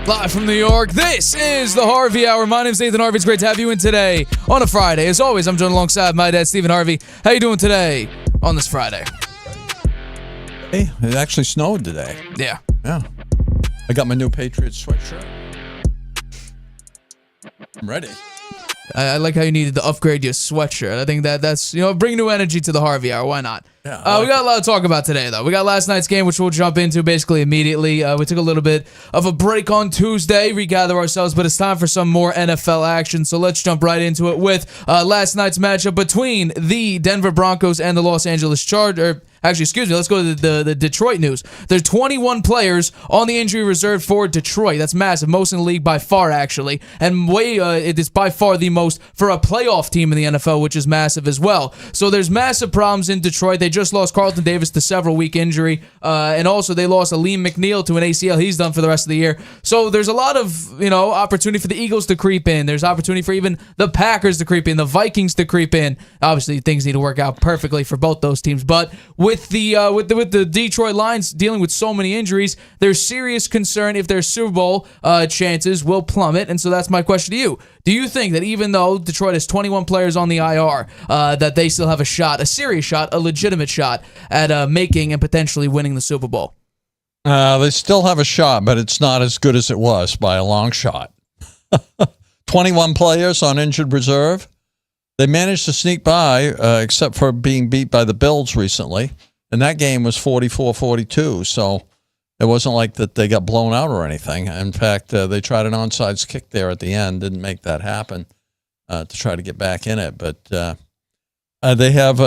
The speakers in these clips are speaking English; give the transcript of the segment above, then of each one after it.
Live from New York, this is the Harvey Hour. My name's Stephen Harvey. It's great to have you in today on a Friday. As always, I'm joined alongside my dad, Stephen Harvey. How you doing today on this Friday? Hey, it actually snowed today. Yeah. I got my new Patriots sweatshirt. I'm ready. I like how you needed to upgrade your sweatshirt. I think that's bring new energy to the Harvey Hour. Why not? Yeah, we got a lot to talk about today, though. We got last night's game, which we'll jump into basically immediately. We took a little bit of a break on Tuesday, regather ourselves, but it's time for some more NFL action. So let's jump right into it with last night's matchup between the Denver Broncos and the Los Angeles Chargers. Actually, excuse me, let's go to the Detroit news. There's 21 players on the injury reserve for Detroit. That's massive, most in the league by far, actually. And it is by far the most for a playoff team in the NFL, which is massive as well. So there's massive problems in Detroit. They just lost Carlton Davis to several week injury. And also they lost Aleem McNeil to an ACL. He's done for the rest of the year. So there's a lot of, opportunity for the Eagles to creep in. There's opportunity for even the Packers to creep in, the Vikings to creep in. Obviously, things need to work out perfectly for both those teams. But with the Detroit Lions dealing with so many injuries, there's serious concern if their Super Bowl chances will plummet. And so that's my question to you. Do you think that even though Detroit has 21 players on the IR, that they still have a shot, a serious shot, a legitimate shot at making and potentially winning the Super Bowl? They still have a shot, but it's not as good as it was by a long shot. 21 players on injured reserve. They managed to sneak by, except for being beat by the Bills recently. And that game was 44-42, so it wasn't like that they got blown out or anything. In fact, they tried an onside kick there at the end, didn't make that happen to try to get back in it. But they have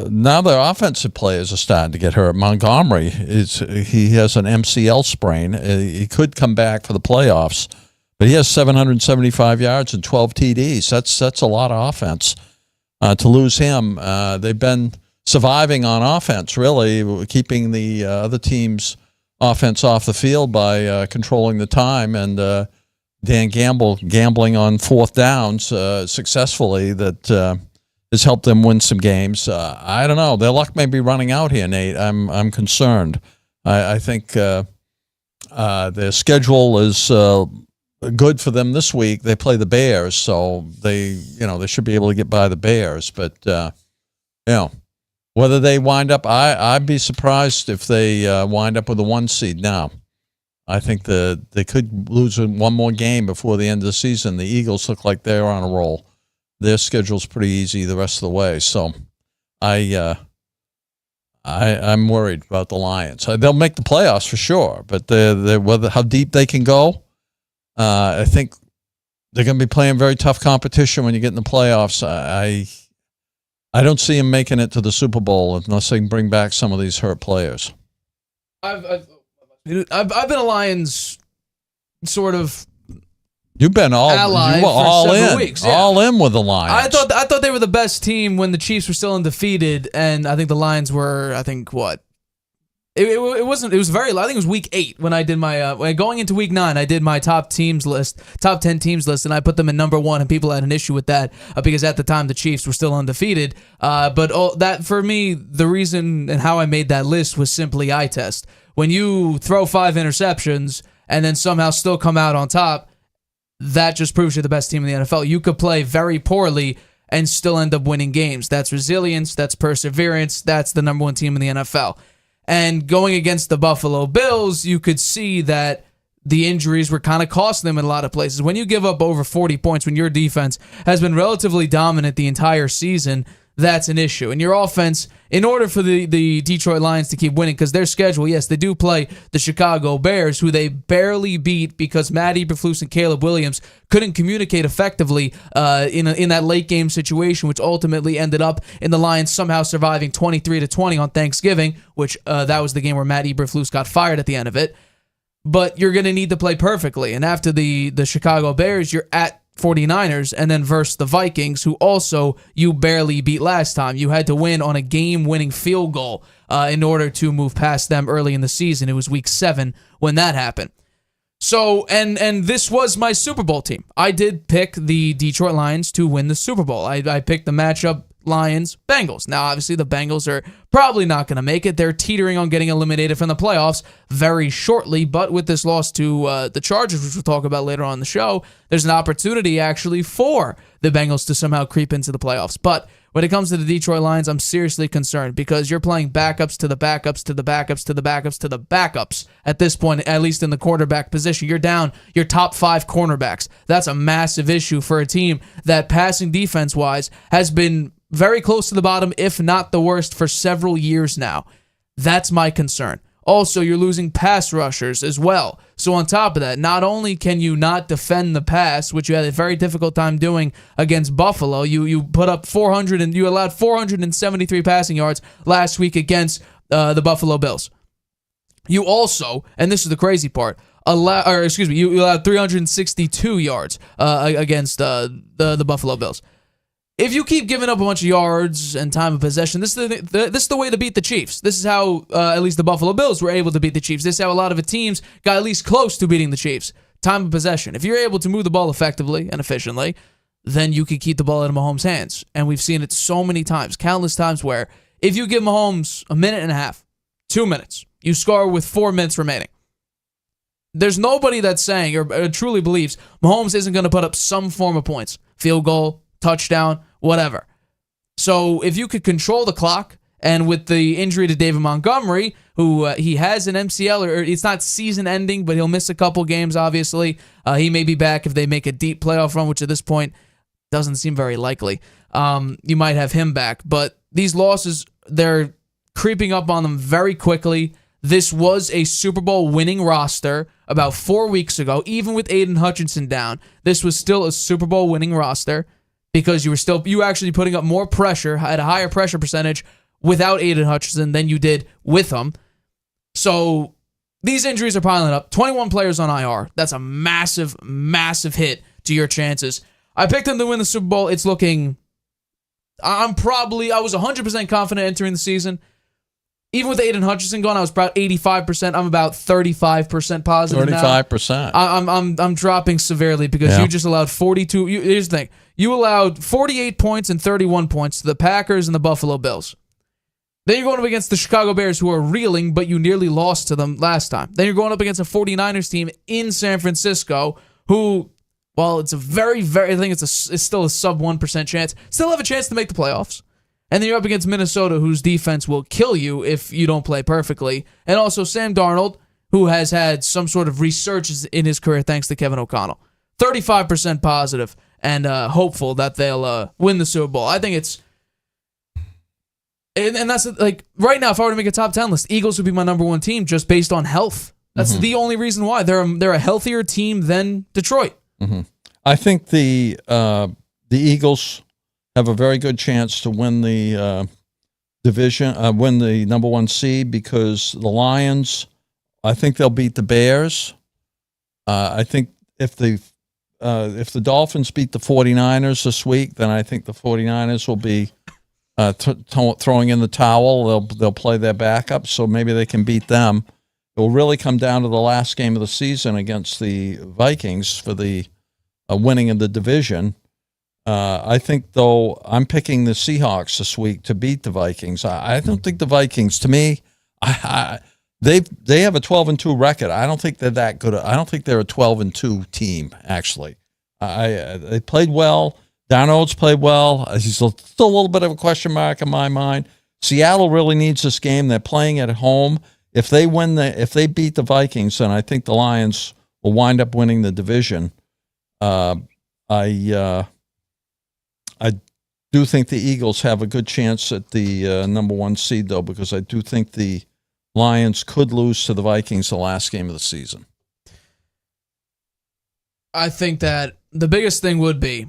now their offensive players are starting to get hurt. Montgomery he has an MCL sprain. He could come back for the playoffs, but he has 775 yards and 12 TDs. That's a lot of offense. To lose him, they've been surviving on offense, really, keeping the other team's offense off the field by controlling the time, and Dan gambling on fourth downs successfully that has helped them win some games. I don't know. Their luck may be running out here, Nate. I'm concerned. I think their schedule is good for them this week. They play the Bears, so they should be able to get by the Bears, but whether they wind up, I'd be surprised if they wind up with a 1 seed now. I think they could lose one more game before the end of the season. The Eagles look like they're on a roll. Their schedule's pretty easy the rest of the way. So I'm worried about the Lions. They'll make the playoffs for sure, but how deep they can go, I think they're going to be playing very tough competition when you get in the playoffs. I don't see him making it to the Super Bowl unless they can bring back some of these hurt players. I've been a Lions sort of. You've been all in, weeks, yeah. All in with the Lions. I thought they were the best team when the Chiefs were still undefeated, and I think the Lions were. I think what. It wasn't. It was very. I think it was week 8 when I did my going into week 9. I did my top 10 teams list, and I put them in number 1. And people had an issue with that because at the time the Chiefs were still undefeated. But that for me, the reason and how I made that list was simply eye test. When you throw 5 interceptions and then somehow still come out on top, that just proves you're the best team in the NFL. You could play very poorly and still end up winning games. That's resilience. That's perseverance. That's the number 1 team in the NFL. And going against the Buffalo Bills, you could see that the injuries were kind of costing them in a lot of places. When you give up over 40 points, when your defense has been relatively dominant the entire season, that's an issue. And your offense, in order for the Detroit Lions to keep winning, because their schedule, yes, they do play the Chicago Bears, who they barely beat because Matt Eberflus and Caleb Williams couldn't communicate effectively in that late game situation, which ultimately ended up in the Lions somehow surviving 23-20 on Thanksgiving, which that was the game where Matt Eberflus got fired at the end of it. But you're going to need to play perfectly. And after the Chicago Bears, you're at 49ers, and then versus the Vikings, who also you barely beat last time. You had to win on a game-winning field goal in order to move past them early in the season. It was week 7 when that happened. So, and this was my Super Bowl team. I did pick the Detroit Lions to win the Super Bowl. I picked the matchup Lions, Bengals. Now, obviously, the Bengals are probably not going to make it. They're teetering on getting eliminated from the playoffs very shortly, but with this loss to the Chargers, which we'll talk about later on in the show, there's an opportunity actually for the Bengals to somehow creep into the playoffs. But when it comes to the Detroit Lions, I'm seriously concerned because you're playing backups to the backups to the backups to the backups to the backups at this point, at least in the quarterback position. You're down your top 5 cornerbacks. That's a massive issue for a team that passing defense-wise has been very close to the bottom, if not the worst, for several years now. That's my concern. Also, you're losing pass rushers as well. So on top of that, not only can you not defend the pass, which you had a very difficult time doing against Buffalo, you put up 400 and you allowed 473 passing yards last week against the Buffalo Bills. You also, and this is the crazy part, you allowed 362 yards against the Buffalo Bills. If you keep giving up a bunch of yards and time of possession, this is the way to beat the Chiefs. This is how at least the Buffalo Bills were able to beat the Chiefs. This is how a lot of the teams got at least close to beating the Chiefs. Time of possession. If you're able to move the ball effectively and efficiently, then you can keep the ball out of Mahomes' hands. And we've seen it so many times, countless times, where if you give Mahomes a minute and a half, 2 minutes, you score with 4 minutes remaining. There's nobody that's saying or truly believes Mahomes isn't going to put up some form of points. Field goal, touchdown, whatever. So if you could control the clock, and with the injury to David Montgomery, who he has an MCL, or it's not season-ending, but he'll miss a couple games, obviously. He may be back if they make a deep playoff run, which at this point doesn't seem very likely. You might have him back. But these losses, they're creeping up on them very quickly. This was a Super Bowl winning roster about 4 weeks ago. Even with Aiden Hutchinson down, this was still a Super Bowl winning roster, because you were actually putting up more pressure at a higher pressure percentage without Aiden Hutchinson than you did with him. So these injuries are piling up. 21 players on IR. That's a massive, massive hit to your chances. I picked them to win the Super Bowl. It's looking... I was 100% confident entering the season. Even with Aiden Hutchinson gone, I was about 85%. I'm about 35% positive 35%. now. I'm dropping severely because you just allowed 42. Here's the thing. You allowed 48 points and 31 points to the Packers and the Buffalo Bills. Then you're going up against the Chicago Bears, who are reeling, but you nearly lost to them last time. Then you're going up against a 49ers team in San Francisco, who, while it's a very, very, I think it's still a sub 1% chance, still have a chance to make the playoffs. And then you're up against Minnesota, whose defense will kill you if you don't play perfectly. And also Sam Darnold, who has had some sort of resurgence in his career thanks to Kevin O'Connell. 35% positive and hopeful that they'll win the Super Bowl. I think it's... And that's like right now, if I were to make a top 10 list, Eagles would be my number one team just based on health. That's the only reason why. They're a healthier team than Detroit. Mm-hmm. I think the Eagles have a very good chance to win the division, win the number one seed, because the Lions, I think they'll beat the Bears. I think if the Dolphins beat the 49ers this week, then I think the 49ers will be throwing in the towel. They'll play their backup, so maybe they can beat them. It will really come down to the last game of the season against the Vikings for the winning of the division. I think, though, I'm picking the Seahawks this week to beat the Vikings. I don't think the Vikings, to me, they have a 12-2 record. I don't think they're that good. I don't think they're a 12-2 team, actually. They played well. Darnold's played well. He's still a little bit of a question mark in my mind. Seattle really needs this game. They're playing at home. If they beat the Vikings, then I think the Lions will wind up winning the division. I do think the Eagles have a good chance at the number one seed, though, because I do think the Lions could lose to the Vikings the last game of the season. I think that the biggest thing would be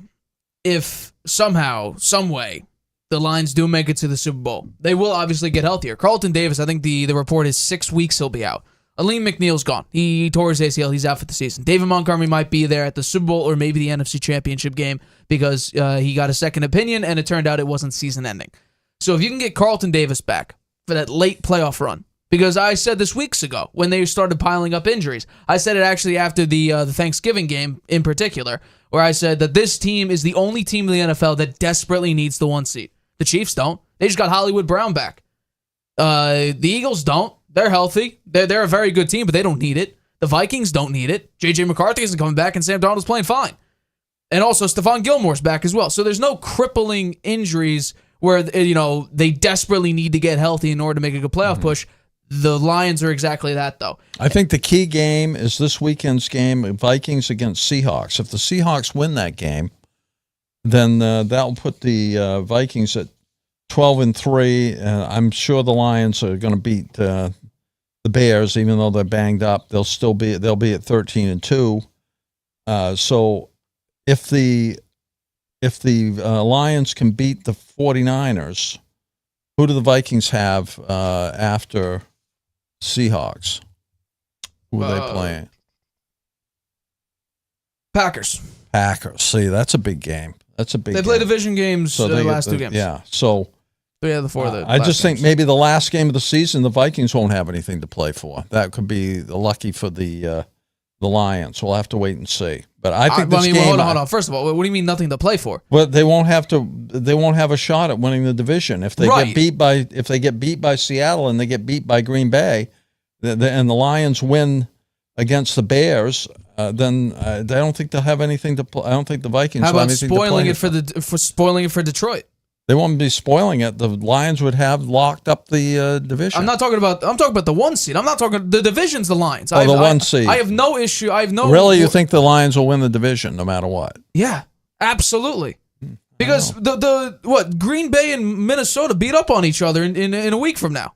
if somehow, some way, the Lions do make it to the Super Bowl. They will obviously get healthier. Carlton Davis, I think the report is 6 weeks he'll be out. Aleem McNeil's gone. He tore his ACL. He's out for the season. David Montgomery might be there at the Super Bowl or maybe the NFC Championship game because he got a second opinion and it turned out it wasn't season-ending. So if you can get Carlton Davis back for that late playoff run, because I said this weeks ago when they started piling up injuries. I said it actually after the Thanksgiving game in particular, where I said that this team is the only team in the NFL that desperately needs the one seed. The Chiefs don't. They just got Hollywood Brown back. The Eagles don't. They're healthy. They're a very good team, but they don't need it. The Vikings don't need it. J.J. McCarthy isn't coming back, and Sam Darnold's playing fine. And also, Stephon Gilmore's back as well. So there's no crippling injuries where they desperately need to get healthy in order to make a good playoff push. The Lions are exactly that, though. I think the key game is this weekend's game, Vikings against Seahawks. If the Seahawks win that game, then that'll put the Vikings at 12-3. I'm sure the Lions are going to beat the Bears, even though they're banged up. They'll be at 13-2. So if the Lions can beat the 49ers, who do the Vikings have after Seahawks? Who are they playing? Packers. See, that's a big game. They play division games the last two games. Yeah, so 3 out of the 4 of the I just think games. maybe the last game of the season, the Vikings won't have anything to play for. That could be lucky for the Lions. We'll have to wait and see. But I think this game. Hold on. First of all, what do you mean nothing to play for? Well, they won't have a shot at winning the division if they get beat by Seattle and they get beat by Green Bay, and the Lions win against the Bears. Then I don't think they'll have anything to play. I don't think the Vikings. How will about have anything to play spoiling it for Detroit? They won't be spoiling it. The Lions would have locked up the division. I'm talking about the 1 seed. I'm not talking the division's the Lions. The 1 seed. I have no issue. Really, you think the Lions will win the division no matter what? Yeah, absolutely. Because the Green Bay and Minnesota beat up on each other in a week from now.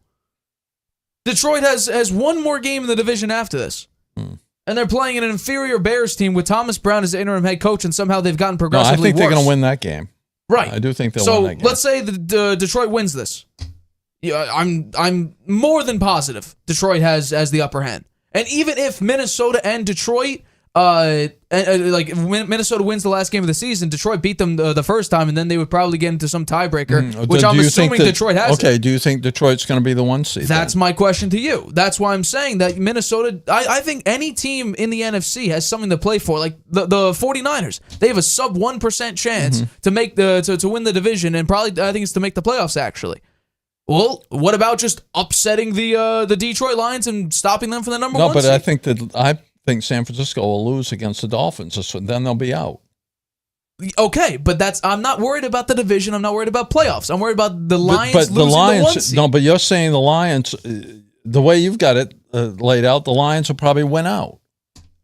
Detroit has one more game in the division after this. And they're playing an inferior Bears team with Thomas Brown as the interim head coach, and somehow they've gotten progressively worse. I think they're going to win that game. Right. I do think they'll win that game. So let's say the Detroit wins this. Yeah, I'm more than positive Detroit has the upper hand. And even if Minnesota and Detroit, Minnesota wins the last game of the season, Detroit beat them the first time, and then they would probably get into some tiebreaker, which I'm assuming Detroit has. Okay, do you think Detroit's going to be the 1 seed? That's my question to you. That's why I'm saying that Minnesota, I think any team in the NFC has something to play for. Like the 49ers, they have a sub 1% chance to make to win the division, and probably I think it's to make the playoffs actually. Well, what about just upsetting the Detroit Lions and stopping them from the number 1 seed? No, but I think San Francisco will lose against the Dolphins, so then they'll be out. Okay, but I'm not worried about the division. I'm not worried about playoffs. I'm worried about the Lions losing the 1 seed. No, but you're saying the Lions, the way you've got it laid out, the Lions will probably win out.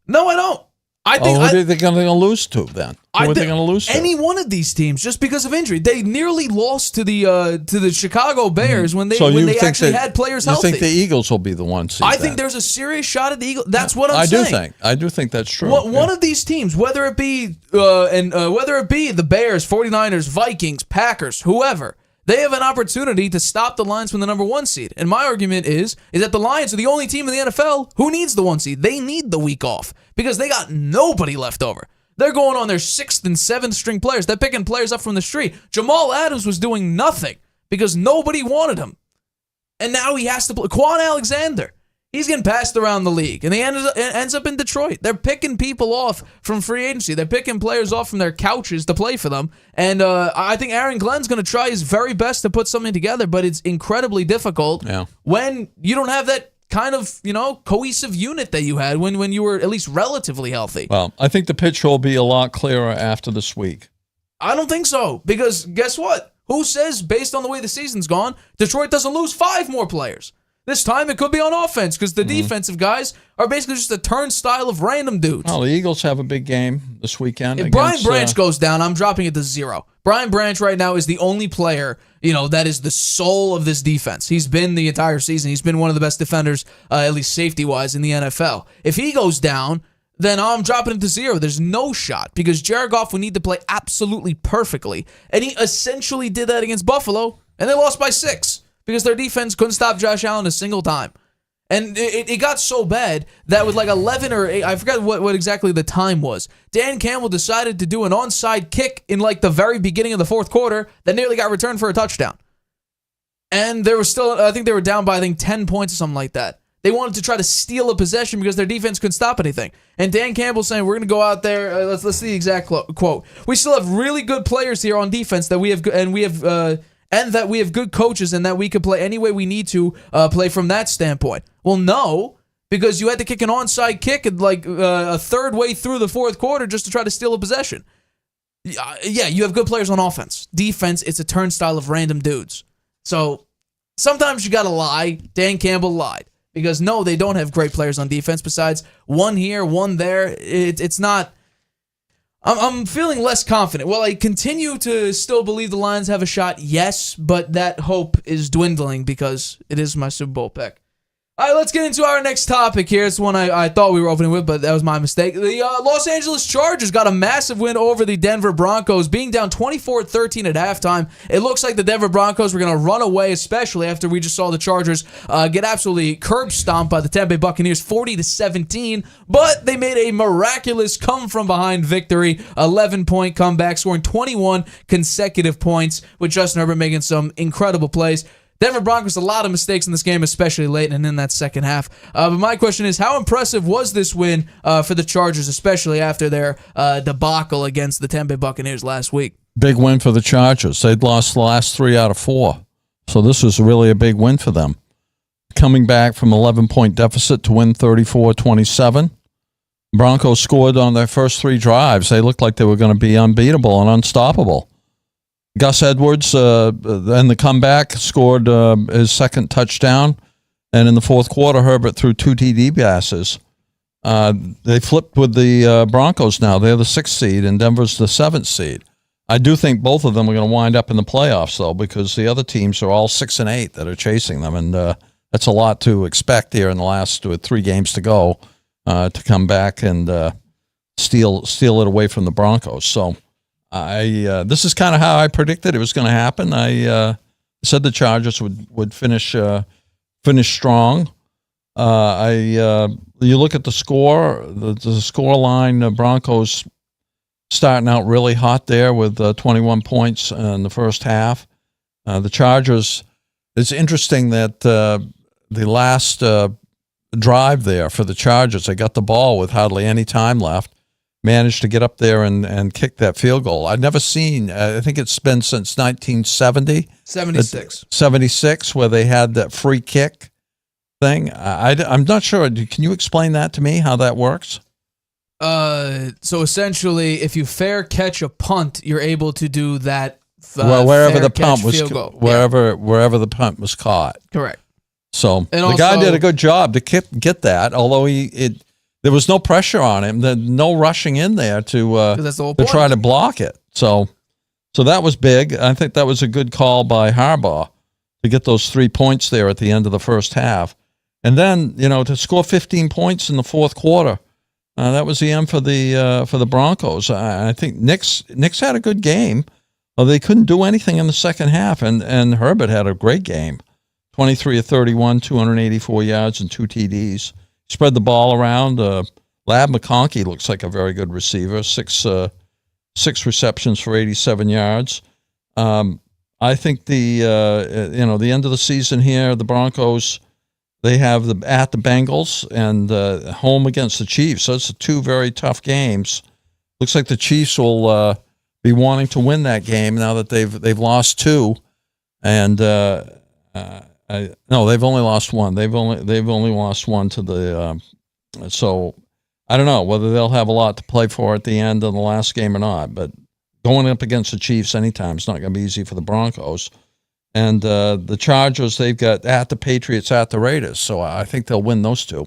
No, I don't. I think who are they going to lose to then? Who are they going to lose to? Any one of these teams, just because of injury. They nearly lost to the Chicago Bears when they actually had players healthy. You think the Eagles will be the 1 seed? I think there's a serious shot at the Eagles. That's what I'm saying. I do think that's true. One of these teams, whether it be the Bears, 49ers, Vikings, Packers, whoever, they have an opportunity to stop the Lions from the number 1 seed. And my argument is that the Lions are the only team in the NFL who needs the 1 seed. They need the week off because they got nobody left over. They're going on their 6th and 7th string players. They're picking players up from the street. Jamal Adams was doing nothing because nobody wanted him. And now he has to play. Quan Alexander, he's getting passed around the league, and he ends up in Detroit. They're picking people off from free agency. They're picking players off from their couches to play for them. And I think Aaron Glenn's going to try his very best to put something together, but it's incredibly difficult when you don't have that kind of, cohesive unit that you had when you were at least relatively healthy. Well, I think the picture will be a lot clearer after this week. I don't think so, because guess what? Who says, based on the way the season's gone, Detroit doesn't lose 5 more players? This time it could be on offense because the defensive guys are basically just a turnstile of random dudes. Well, the Eagles have a big game this weekend. If Brian Branch goes down, I'm dropping it to 0. Brian Branch right now is the only player, that is the soul of this defense. He's been the entire season. He's been one of the best defenders, at least safety-wise, in the NFL. If he goes down, then I'm dropping him to 0. There's no shot because Jared Goff would need to play absolutely perfectly. And he essentially did that against Buffalo, and they lost by 6. Because their defense couldn't stop Josh Allen a single time. And it got so bad that with like 11 or 8, I forgot what exactly the time was, Dan Campbell decided to do an onside kick in like the very beginning of the 4th quarter that nearly got returned for a touchdown. And there was still, I think they were down by 10 points or something like that. They wanted to try to steal a possession because their defense couldn't stop anything. And Dan Campbell saying, we're going to go out there, let's see the exact quote. We still have really good players here on defense that we have and that we have good coaches and that we could play any way we need to play from that standpoint. Well, no, because you had to kick an onside kick at like a third way through the fourth quarter just to try to steal a possession. Yeah, you have good players on offense. Defense, it's a turnstile of random dudes. So sometimes you got to lie. Dan Campbell lied. Because no, they don't have great players on defense besides one here, one there. It's not... I'm feeling less confident. Well, I continue to still believe the Lions have a shot, yes, but that hope is dwindling because it is my Super Bowl pick. All right, let's get into our next topic here. It's one I thought we were opening with, but that was my mistake. The Los Angeles Chargers got a massive win over the Denver Broncos, being down 24-13 at halftime. It looks like the Denver Broncos were going to run away, especially after we just saw the Chargers get absolutely curb stomped by the Tampa Bay Buccaneers 40-17, but they made a miraculous come-from-behind victory, 11-point comeback, scoring 21 consecutive points, with Justin Herbert making some incredible plays. Denver Broncos, a lot of mistakes in this game, especially late and in that second half. But my question is, how impressive was this win for the Chargers, especially after their debacle against the Tampa Bay Buccaneers last week? Big win for the Chargers. They'd lost the last 3 out of 4. So this was really a big win for them. Coming back from 11-point deficit to win 34-27. Broncos scored on their first 3 drives. They looked like they were going to be unbeatable and unstoppable. Gus Edwards, in the comeback, scored his second touchdown. And in the fourth quarter, Herbert threw 2 TD passes. They flipped with the Broncos now. They're the 6th seed, and Denver's the 7th seed. I do think both of them are going to wind up in the playoffs, though, because the other teams are all 6 and 8 that are chasing them. And that's a lot to expect here in the last 3 games to go to come back and steal it away from the Broncos. So this is kind of how I predicted it was going to happen. I said the Chargers would finish strong. You look at the score, the score line. The Broncos starting out really hot there with 21 points in the first half. The Chargers. It's interesting that the last drive there for the Chargers, they got the ball with hardly any time left. Managed to get up there and kick that field goal. I've never seen, I think it's been since 1970. 76, where they had that free kick thing. I'm not sure. Can you explain that to me, how that works? So essentially, if you fair catch a punt, you're able to do that. Wherever the punt was, wherever the punt was caught. Correct. So the guy did a good job to get that, although there was no pressure on him, no rushing in there to try to block it. So that was big. I think that was a good call by Harbaugh to get those 3 points there at the end of the first half. And then, to score 15 points in the fourth quarter, that was the end for the Broncos. I think Knicks had a good game. Well, they couldn't do anything in the second half, and Herbert had a great game. 23 of 31, 284 yards and 2 TDs. Spread the ball around. Lab McConkey looks like a very good receiver. Six receptions for 87 yards. I think the end of the season here, the Broncos, they have at the Bengals and home against the Chiefs. So it's 2 very tough games. Looks like the Chiefs will be wanting to win that game now that they've lost 2, and no, they've only lost 1. They've only lost 1 to the. So I don't know whether they'll have a lot to play for at the end of the last game or not. But going up against the Chiefs anytime is not going to be easy for the Broncos. And the Chargers, they've got at the Patriots, at the Raiders. So I think they'll win those 2.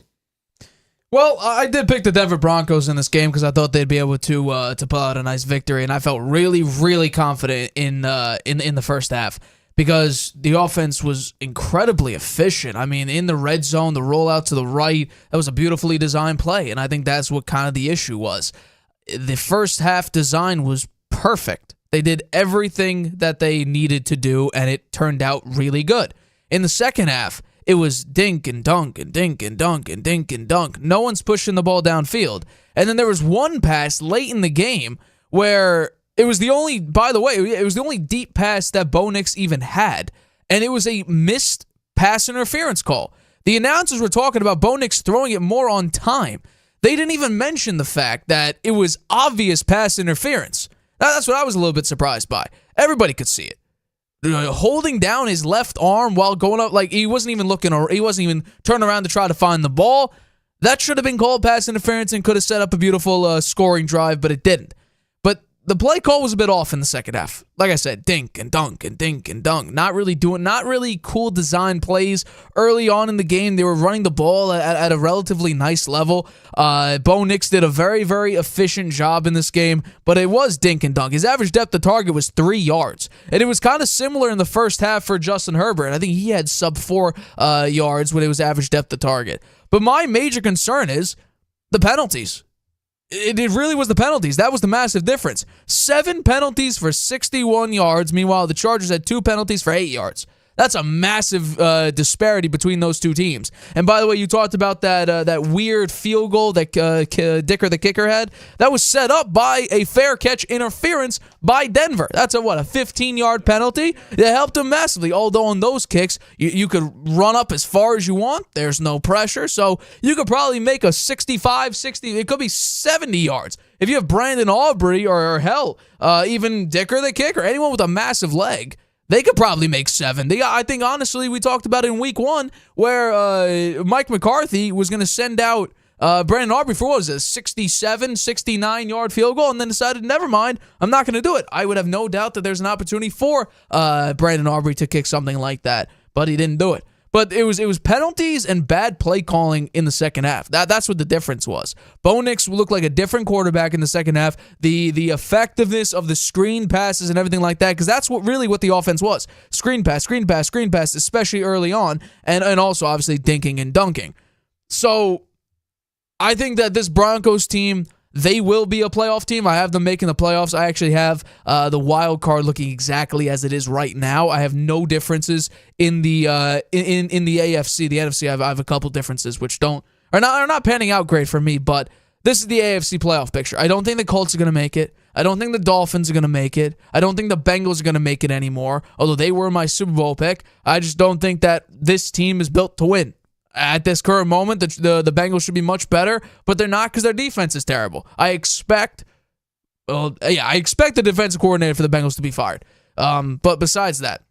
Well, I did pick the Denver Broncos in this game because I thought they'd be able to pull out a nice victory, and I felt really, really confident in the first half. Because the offense was incredibly efficient. I mean, in the red zone, the rollout to the right, that was a beautifully designed play. And I think that's what kind of the issue was. The first half design was perfect. They did everything that they needed to do, and it turned out really good. In the second half, it was dink and dunk and dink and dunk and dink and dunk. No one's pushing the ball downfield. And then there was one pass late in the game where it was the only deep pass that Bo Nix even had, and it was a missed pass interference call. The announcers were talking about Bo Nix throwing it more on time. They didn't even mention the fact that it was obvious pass interference. That's what I was a little bit surprised by. Everybody could see it. holding down his left arm while going up, like he wasn't even looking, or he wasn't even turning around to try to find the ball. That should have been called pass interference and could have set up a beautiful scoring drive, but it didn't. But the play call was a bit off in the second half. Like I said, dink and dunk and dink and dunk. Not really cool design plays early on in the game. They were running the ball at a relatively nice level. Bo Nix did a very, very efficient job in this game, but it was dink and dunk. His average depth of target was 3 yards, and it was kind of similar in the first half for Justin Herbert. I think he had sub 4 yards when it was average depth of target. But my major concern is the penalties. It really was the penalties. That was the massive difference. 7 penalties for 61 yards. Meanwhile, the Chargers had 2 penalties for 8 yards. That's a massive disparity between those two teams. And by the way, you talked about that weird field goal that Dicker the kicker had. That was set up by a fair catch interference by Denver. That's a 15-yard penalty. It helped him massively. Although on those kicks, you could run up as far as you want. There's no pressure. So you could probably make a 65, 60, it could be 70 yards. If you have Brandon Aubrey or hell, even Dicker the kicker, anyone with a massive leg, they could probably make 70. I think, honestly, we talked about it in week 1 where Mike McCarthy was going to send out Brandon Aubrey for, what was it, a 67, 69-yard field goal, and then decided, never mind, I'm not going to do it. I would have no doubt that there's an opportunity for Brandon Aubrey to kick something like that, but he didn't do it. But it was penalties and bad play calling in the second half. That's what the difference was. Bo Nix looked like a different quarterback in the second half. The effectiveness of the screen passes and everything like that, because that's what the offense was. Screen pass, especially early on, and also obviously dinking and dunking. So I think that this Broncos team, they will be a playoff team. I have them making the playoffs. I actually have the wild card looking exactly as it is right now. I have no differences in the in the AFC. The NFC, I have a couple differences which are not panning out great for me. But this is the AFC playoff picture. I don't think the Colts are going to make it. I don't think the Dolphins are going to make it. I don't think the Bengals are going to make it anymore. Although they were my Super Bowl pick, I just don't think that this team is built to win. At this current moment, the Bengals should be much better, but they're not because their defense is terrible. I expect the defensive coordinator for the Bengals to be fired. But besides that,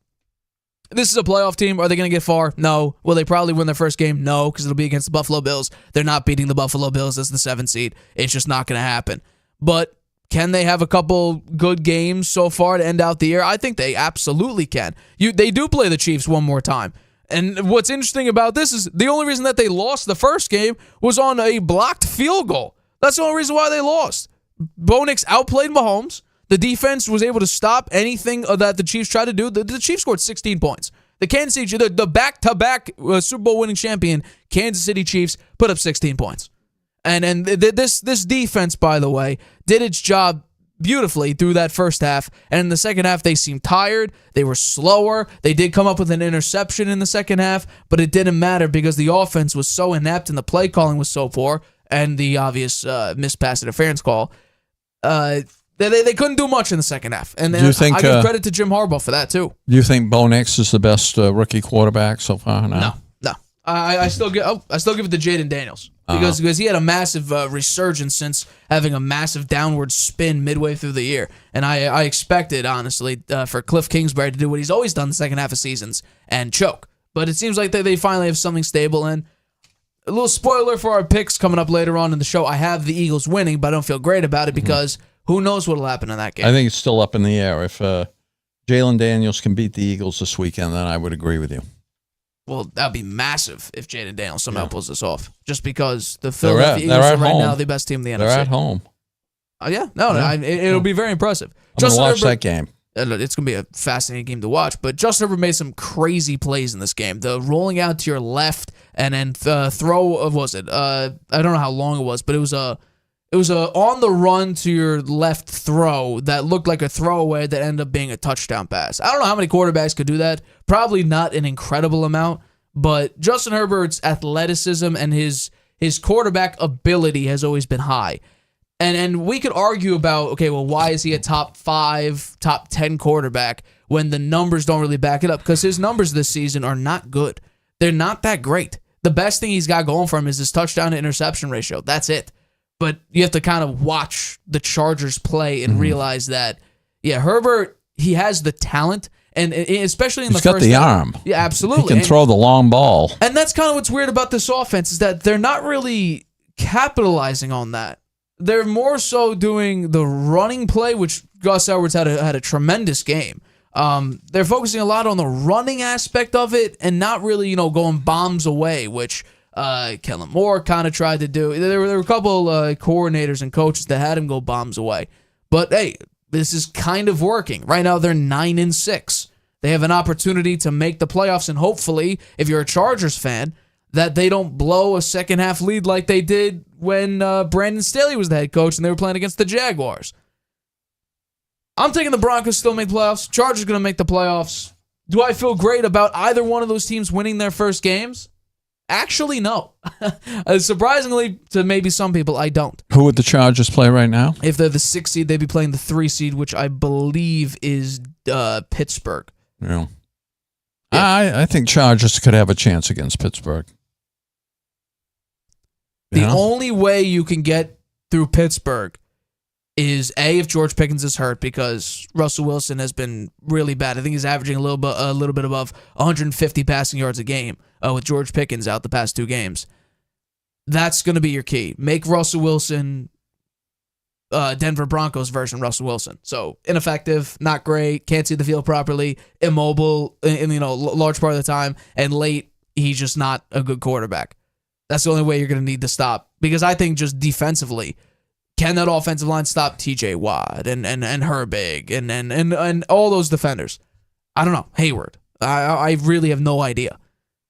this is a playoff team. Are they going to get far? No. Will they probably win their first game? No, because it'll be against the Buffalo Bills. They're not beating the Buffalo Bills as the 7th seed. It's just not going to happen. But can they have a couple good games so far to end out the year? I think they absolutely can. They do play the Chiefs one more time. And what's interesting about this is the only reason that they lost the first game was on a blocked field goal. That's the only reason why they lost. Bo Nix outplayed Mahomes. The defense was able to stop anything that the Chiefs tried to do. The Chiefs scored 16 points. The Kansas City, the back-to-back Super Bowl winning champion, Kansas City Chiefs, put up 16 points. And this defense, by the way, did its job beautifully through that first half, and in the second half they seemed tired, they were slower, they did come up with an interception in the second half, but it didn't matter because the offense was so inept and the play calling was so poor, and the obvious missed pass interference call, they couldn't do much in the second half, and I give credit to Jim Harbaugh for that too. Do you think Bo Nix is the best rookie quarterback so far? No. I still give it to Jaden Daniels because he had a massive resurgence since having a massive downward spin midway through the year, and I expected honestly for Cliff Kingsbury to do what he's always done the second half of seasons and choke, but it seems like they finally have something stable. And a little spoiler for our picks coming up later on in the show: I have the Eagles winning, but I don't feel great about it because who knows what will happen in that game. I think it's still up in the air. If Jalen Daniels can beat the Eagles this weekend, then I would agree with you. Well, that would be massive if Jaden Daniels somehow pulls this off. Just because the Philadelphia Eagles are right now the best team in the NFC. They're at home. It'll be very impressive. I'm going to watch that game. It's going to be a fascinating game to watch. But Justin Herbert made some crazy plays in this game. The rolling out to your left and then throw of, was it? I don't know how long it was, but it was a on the run to your left throw that looked like a throwaway that ended up being a touchdown pass. I don't know how many quarterbacks could do that. Probably not an incredible amount, but Justin Herbert's athleticism and his quarterback ability has always been high. And we could argue about, okay, well, why is he a top 5, top 10 quarterback when the numbers don't really back it up? Because his numbers this season are not good. They're not that great. The best thing he's got going for him is his touchdown to interception ratio. That's it. But you have to kind of watch the Chargers play and realize that, Herbert, he has the talent And especially in He's the got first the half. arm. Yeah, absolutely. He can throw the long ball. And that's kind of what's weird about this offense is that they're not really capitalizing on that. They're more so doing the running play, which Gus Edwards had a tremendous game. They're focusing a lot on the running aspect of it and not really, going bombs away, which Kellen Moore kind of tried to do. There were a couple coordinators and coaches that had him go bombs away. But, hey, this is kind of working. Right now, they're 9-6. They have an opportunity to make the playoffs, and hopefully, if you're a Chargers fan, that they don't blow a second-half lead like they did when Brandon Staley was the head coach and they were playing against the Jaguars. I'm taking the Broncos still make the playoffs. Chargers going to make the playoffs. Do I feel great about either one of those teams winning their first games? Actually, no. Surprisingly, to maybe some people, I don't. Who would the Chargers play right now? If they're the 6 seed, they'd be playing the 3 seed, which I believe is Pittsburgh. Yeah. I think Chargers could have a chance against Pittsburgh. The only way you can get through Pittsburgh is if George Pickens is hurt, because Russell Wilson has been really bad. I think he's averaging a little bit above 150 passing yards a game with George Pickens out the past 2 games. That's going to be your key. Make Russell Wilson Denver Broncos version Russell Wilson. So ineffective, not great, can't see the field properly, immobile in large part of the time, and late he's just not a good quarterback. That's the only way you're going to need to stop, because I think just defensively, can that offensive line stop TJ Watt and Herbig and all those defenders? I don't know. Hayward. I really have no idea.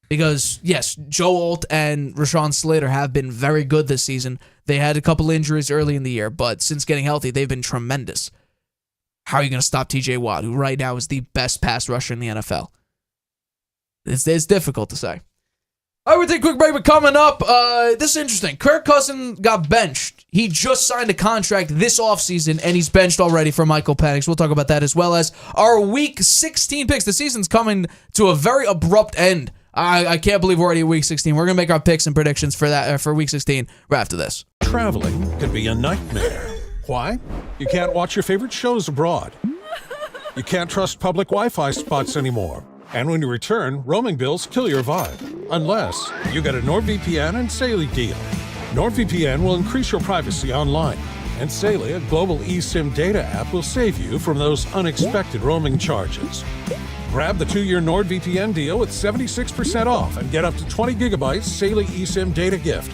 Because, yes, Joe Alt and Rashawn Slater have been very good this season. They had a couple injuries early in the year, but since getting healthy, they've been tremendous. How are you going to stop TJ Watt, who right now is the best pass rusher in the NFL? It's difficult to say. I would take a quick break, but coming up, this is interesting. Kirk Cousins got benched. He just signed a contract this offseason, and he's benched already for Michael Penix. We'll talk about that, as well as our Week 16 picks. The season's coming to a very abrupt end. I can't believe we're already at Week 16. We're going to make our picks and predictions for that for Week 16 right after this. Traveling can be a nightmare. Why? You can't watch your favorite shows abroad. You can't trust public Wi-Fi spots anymore. And when you return, roaming bills kill your vibe. Unless you get a NordVPN and Saley deal. NordVPN will increase your privacy online. And Saley, a global eSIM data app, will save you from those unexpected roaming charges. Grab the 2-year NordVPN deal with 76% off and get up to 20 gigabytes Saley eSIM data gift.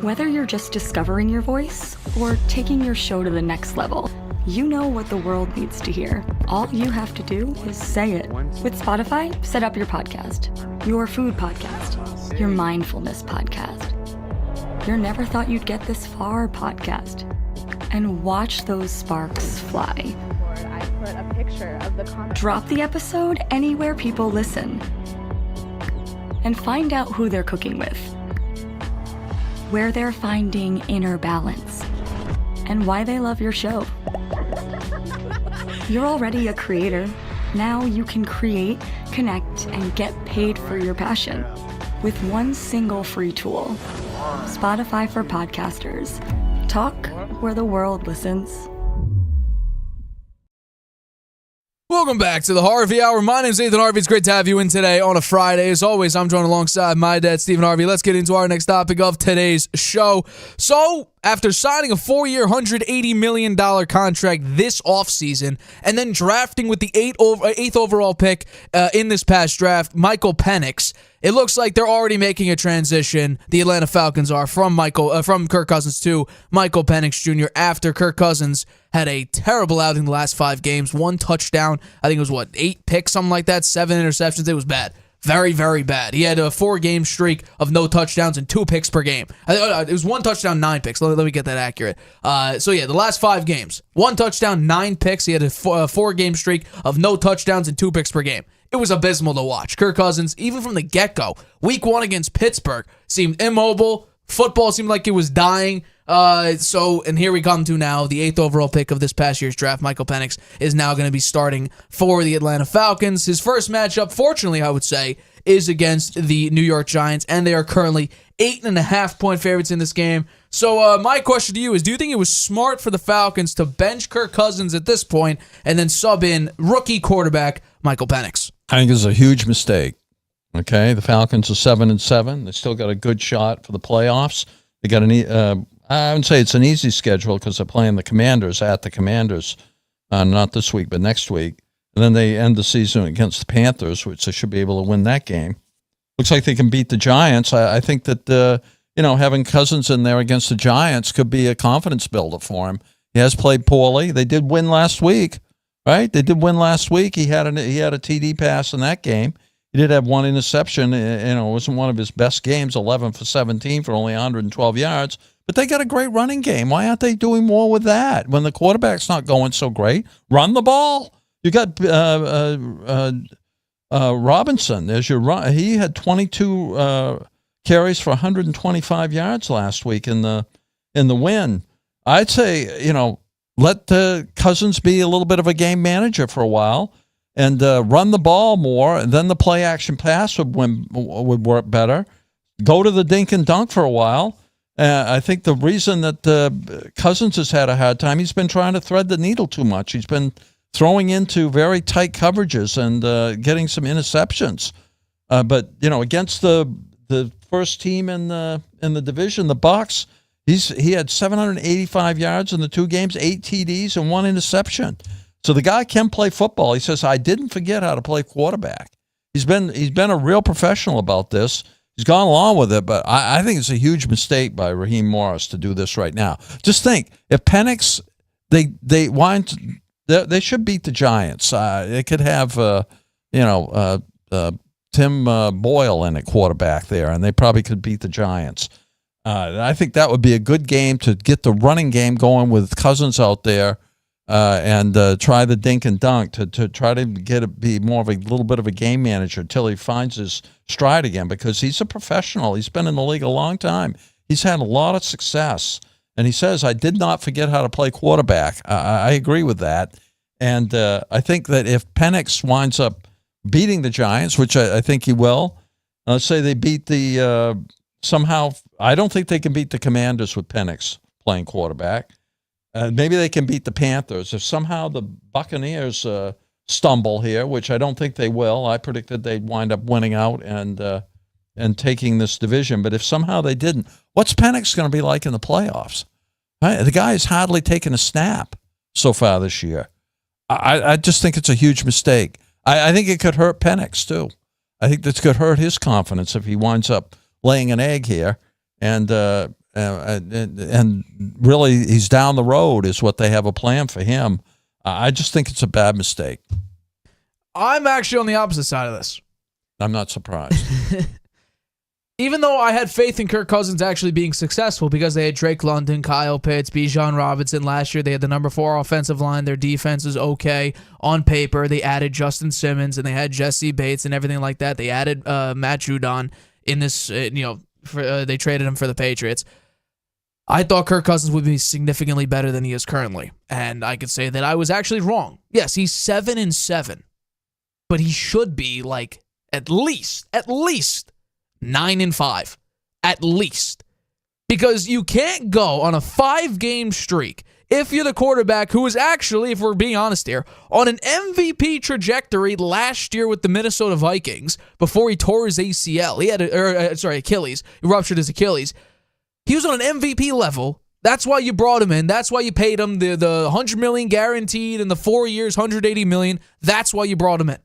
Whether you're just discovering your voice or taking your show to the next level, you know what the world needs to hear. All you have to do is say it. With Spotify, set up your podcast. Your food podcast. Your mindfulness podcast. Your never thought you'd get this far podcast. And watch those sparks fly. I put a picture of the comment. Drop the episode anywhere people listen. And find out who they're cooking with. Where they're finding inner balance. And why they love your show. You're already a creator. Now you can create, connect, and get paid for your passion with one single free tool. Spotify for podcasters. Talk where the world listens. Welcome back to the Harvey Hour. My name is Stephen Harvey. It's great to have you in today on a Friday. As always, I'm joined alongside my dad, Stephen Harvey. Let's get into our next topic of today's show. So, after signing a 4-year, $180 million contract this offseason and then drafting with the 8th overall pick in this past draft, Michael Penix, it looks like they're already making a transition. The Atlanta Falcons are from Kirk Cousins to Michael Penix Jr. after Kirk Cousins had a terrible outing the last 5 games. 1 touchdown. I think it was, 8 picks, something like that. 7 interceptions. It was bad. Very, very bad. He had a 4-game streak of no touchdowns and 2 picks per game. It was 1 touchdown, 9 picks. Let me get that accurate. The last 5 games, 1 touchdown, 9 picks. He had a 4-game streak of no touchdowns and 2 picks per game. It was abysmal to watch. Kirk Cousins, even from the get-go, Week 1 against Pittsburgh, seemed immobile. Football seemed like it was dying. And here we come to now, the 8th overall pick of this past year's draft. Michael Penix is now going to be starting for the Atlanta Falcons. His first matchup, fortunately, I would say, is against the New York Giants, and they are currently 8.5-point favorites in this game. So my question to you is, do you think it was smart for the Falcons to bench Kirk Cousins at this point and then sub in rookie quarterback Michael Penix? I think it's a huge mistake. Okay, the Falcons are 7-7. They still got a good shot for the playoffs. They got I wouldn't say it's an easy schedule because they're playing the Commanders at the Commanders, not this week but next week. And then they end the season against the Panthers, which they should be able to win that game. Looks like they can beat the Giants. I think that having Cousins in there against the Giants could be a confidence builder for him. He has played poorly. They did win last week, right? They did win last week. He had a TD pass in that game. He did have one interception. It wasn't one of his best games, 11 for 17 for only 112 yards. But they got a great running game. Why aren't they doing more with that when the quarterback's not going so great? Run the ball. You got Robinson. There's your run. He had 22 carries for 125 yards last week in the win. I'd say let Cousins be a little bit of a game manager for a while and run the ball more. And then the play action pass would work better. Go to the dink and dunk for a while. I think the reason that Cousins has had a hard time, he's been trying to thread the needle too much. He's been throwing into very tight coverages and getting some interceptions. But against the first team in the division, the Bucs, he had 785 yards in the 2 games, 8 TDs, and 1 interception. So the guy can play football. He says, I didn't forget how to play quarterback. He's been a real professional about this. He's gone along with it, but I think it's a huge mistake by Raheem Morris to do this right now. Just think, if Penix, they should beat the Giants. They could have Tim Boyle in at quarterback there, and they probably could beat the Giants. I think that would be a good game to get the running game going with Cousins out there, and try the dink and dunk to try to be more of a little bit of a game manager until he finds his stride again, because he's a professional. He's been in the league a long time. He's had a lot of success, and he says, I did not forget how to play quarterback. I agree with that, and I think that if Penix winds up beating the Giants, which I think he will, let's say they beat the somehow. I don't think they can beat the Commanders with Penix playing quarterback. Maybe they can beat the Panthers. If somehow the Buccaneers stumble here, which I don't think they will, I predicted they'd wind up winning out and taking this division. But if somehow they didn't, what's Penix going to be like in the playoffs? Right? The guy has hardly taken a snap so far this year. I just think it's a huge mistake. I think it could hurt Penix too. I think this could hurt his confidence if he winds up laying an egg here, and really he's down the road is what they have a plan for him. I just think it's a bad mistake. I'm actually on the opposite side of this. I'm not surprised. Even though I had faith in Kirk Cousins actually being successful because they had Drake London, Kyle Pitts, Bijan Robinson last year. They had the number 4 offensive line. Their defense is okay on paper. They added Justin Simmons and they had Jesse Bates and everything like that. They added Matt Judon in this, they traded him for the Patriots. I thought Kirk Cousins would be significantly better than he is currently, and I could say that I was actually wrong. Yes, he's 7-7, but he should be like at least 9-5, at least, because you can't go on a 5-game streak if you're the quarterback who was actually, if we're being honest here, on an MVP trajectory last year with the Minnesota Vikings before he tore his ACL. He had Achilles. He ruptured his Achilles. He was on an MVP level. That's why you brought him in. That's why you paid him the $100 million guaranteed and the 4 years, $180 million. That's why you brought him in.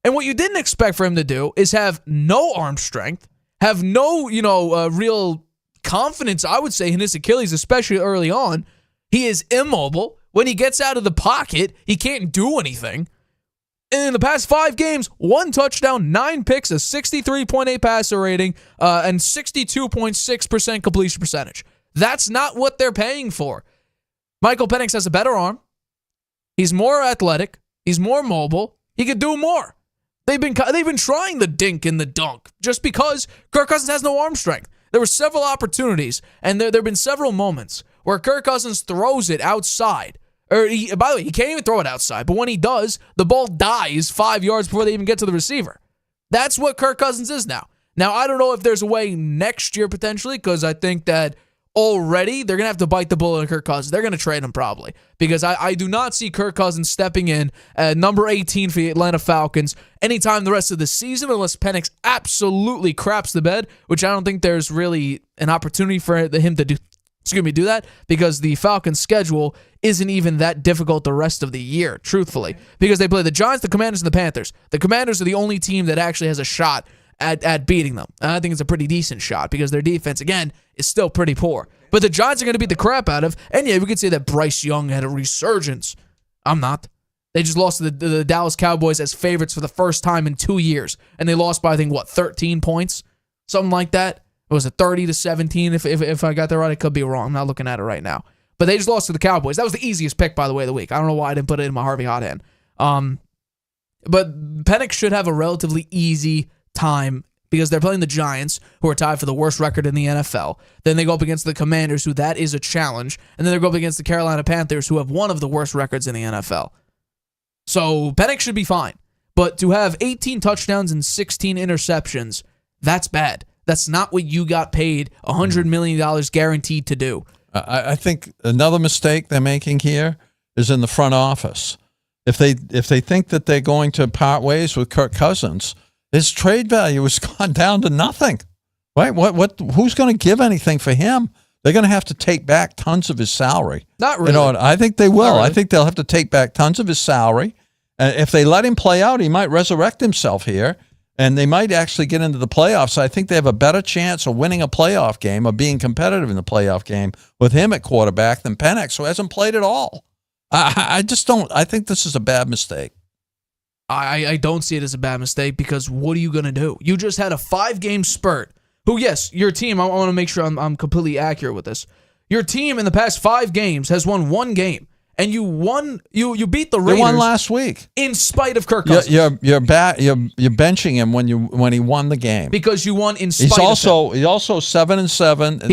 And what you didn't expect for him to do is have no arm strength, have no, real confidence, I would say, in his Achilles, especially early on. He is immobile. When he gets out of the pocket, he can't do anything. And in the past 5 games, 1 touchdown, 9 picks, a 63.8 passer rating, and 62.6% completion percentage. That's not what they're paying for. Michael Penix has a better arm. He's more athletic. He's more mobile. He could do more. They've been trying the dink and the dunk just because Kirk Cousins has no arm strength. There were several opportunities, and there have been several moments where Kirk Cousins throws it outside. By the way, he can't even throw it outside, but when he does, the ball dies 5 yards before they even get to the receiver. That's what Kirk Cousins is now. Now, I don't know if there's a way next year potentially, because I think that already, they're going to have to bite the bullet on Kirk Cousins. They're going to trade him probably because I do not see Kirk Cousins stepping in at number 18 for the Atlanta Falcons anytime the rest of the season unless Penix absolutely craps the bed, which I don't think there's really an opportunity for him to do that because the Falcons' schedule isn't even that difficult the rest of the year, truthfully, because they play the Giants, the Commanders, and the Panthers. The Commanders are the only team that actually has a shot at beating them. And I think it's a pretty decent shot because their defense, again, is still pretty poor. But the Giants are going to beat the crap out of, and yeah, we could say that Bryce Young had a resurgence. I'm not. They just lost to the Dallas Cowboys as favorites for the first time in 2 years, and they lost by, I think, 13 points? Something like that. It was a 30-17, if I got that right. I could be wrong. I'm not looking at it right now. But they just lost to the Cowboys. That was the easiest pick, by the way, of the week. I don't know why I didn't put it in my Harvey hot hand. But Penix should have a relatively easy time because they're playing the Giants, who are tied for the worst record in the NFL. Then they go up against the Commanders, who that is a challenge. And then they go up against the Carolina Panthers, who have one of the worst records in the NFL. So Penix should be fine. But to have 18 touchdowns and 16 interceptions, that's bad. That's not what you got paid $100 million guaranteed to do. I think another mistake they're making here is in the front office. If they think that they're going to part ways with Kirk Cousins, his trade value has gone down to nothing. Right? Who's going to give anything for him? They're going to have to take back tons of his salary. Not really. You know, I think they will. Really. I think they'll have to take back tons of his salary. And if they let him play out, he might resurrect himself here. And they might actually get into the playoffs. I think they have a better chance of winning a playoff game, of being competitive in the playoff game with him at quarterback than Penix, who hasn't played at all. I just don't. I think this is a bad mistake. I don't see it as a bad mistake because what are you going to do? You just had a 5-game spurt. Who, yes, your team, I want to make sure I'm completely accurate with this. Your team in the past 5 games has won 1 game. And you won. You beat the Raiders. They won last week in spite of Kirk Cousins. You're benching him when he won the game because you won in spite. He's also 7-7.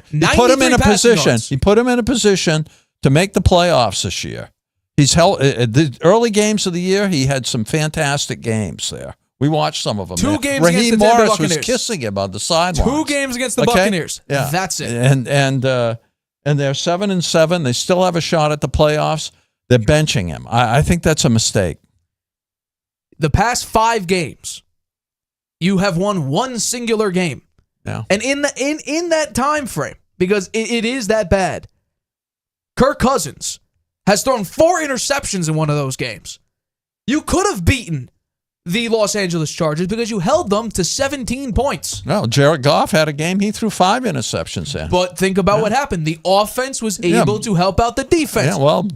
He put him in a position. Yards. He put him in a position to make the playoffs this year. He's held the early games of the year. He had some fantastic games there. We watched some of them. 2 games Raheem against the Denver Morris Buccaneers. Was kissing him on the sidelines. 2 games against the Buccaneers. Yeah. That's it. And they're 7-7. They still have a shot at the playoffs. They're benching him. I think that's a mistake. The past 5 games, you have won 1 singular game. Yeah. And in that time frame, because it is that bad, Kirk Cousins has thrown 4 interceptions in one of those games. You could have beaten the Los Angeles Chargers because you held them to 17 points. No, Jared Goff had a game. He threw 5 interceptions in. But think about what happened. The offense was able to help out the defense. Yeah, well, in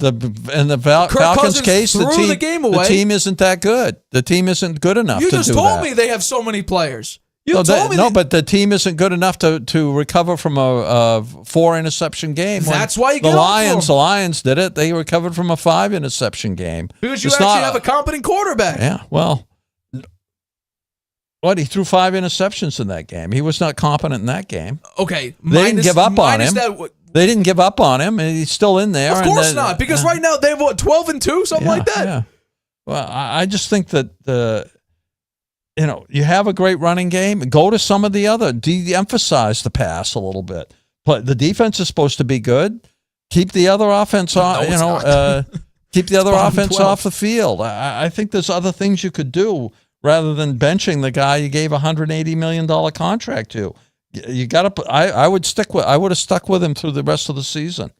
the Falcons case, the team isn't that good. The team isn't good enough to do that. You just told me they have so many players. But the team isn't good enough to recover from a 4-interception game. That's why you get the Lions did it. They recovered from a 5-interception game. Because you have a competent quarterback. Yeah, well... He threw 5 interceptions in that game. He was not competent in that game. Okay. They didn't give up on him. They didn't give up on him, and he's still in there. Of course not, because right now they have, 12-2, something like that? Yeah. Well, I just think that, you have a great running game. Go to some of the other. De-emphasize the pass a little bit. But the defense is supposed to be good. Keep the other offense on, keep the other offense 12. Off the field. I think there's other things you could do rather than benching the guy you gave $180 million contract to. You got to. I would have stuck with him through the rest of the season.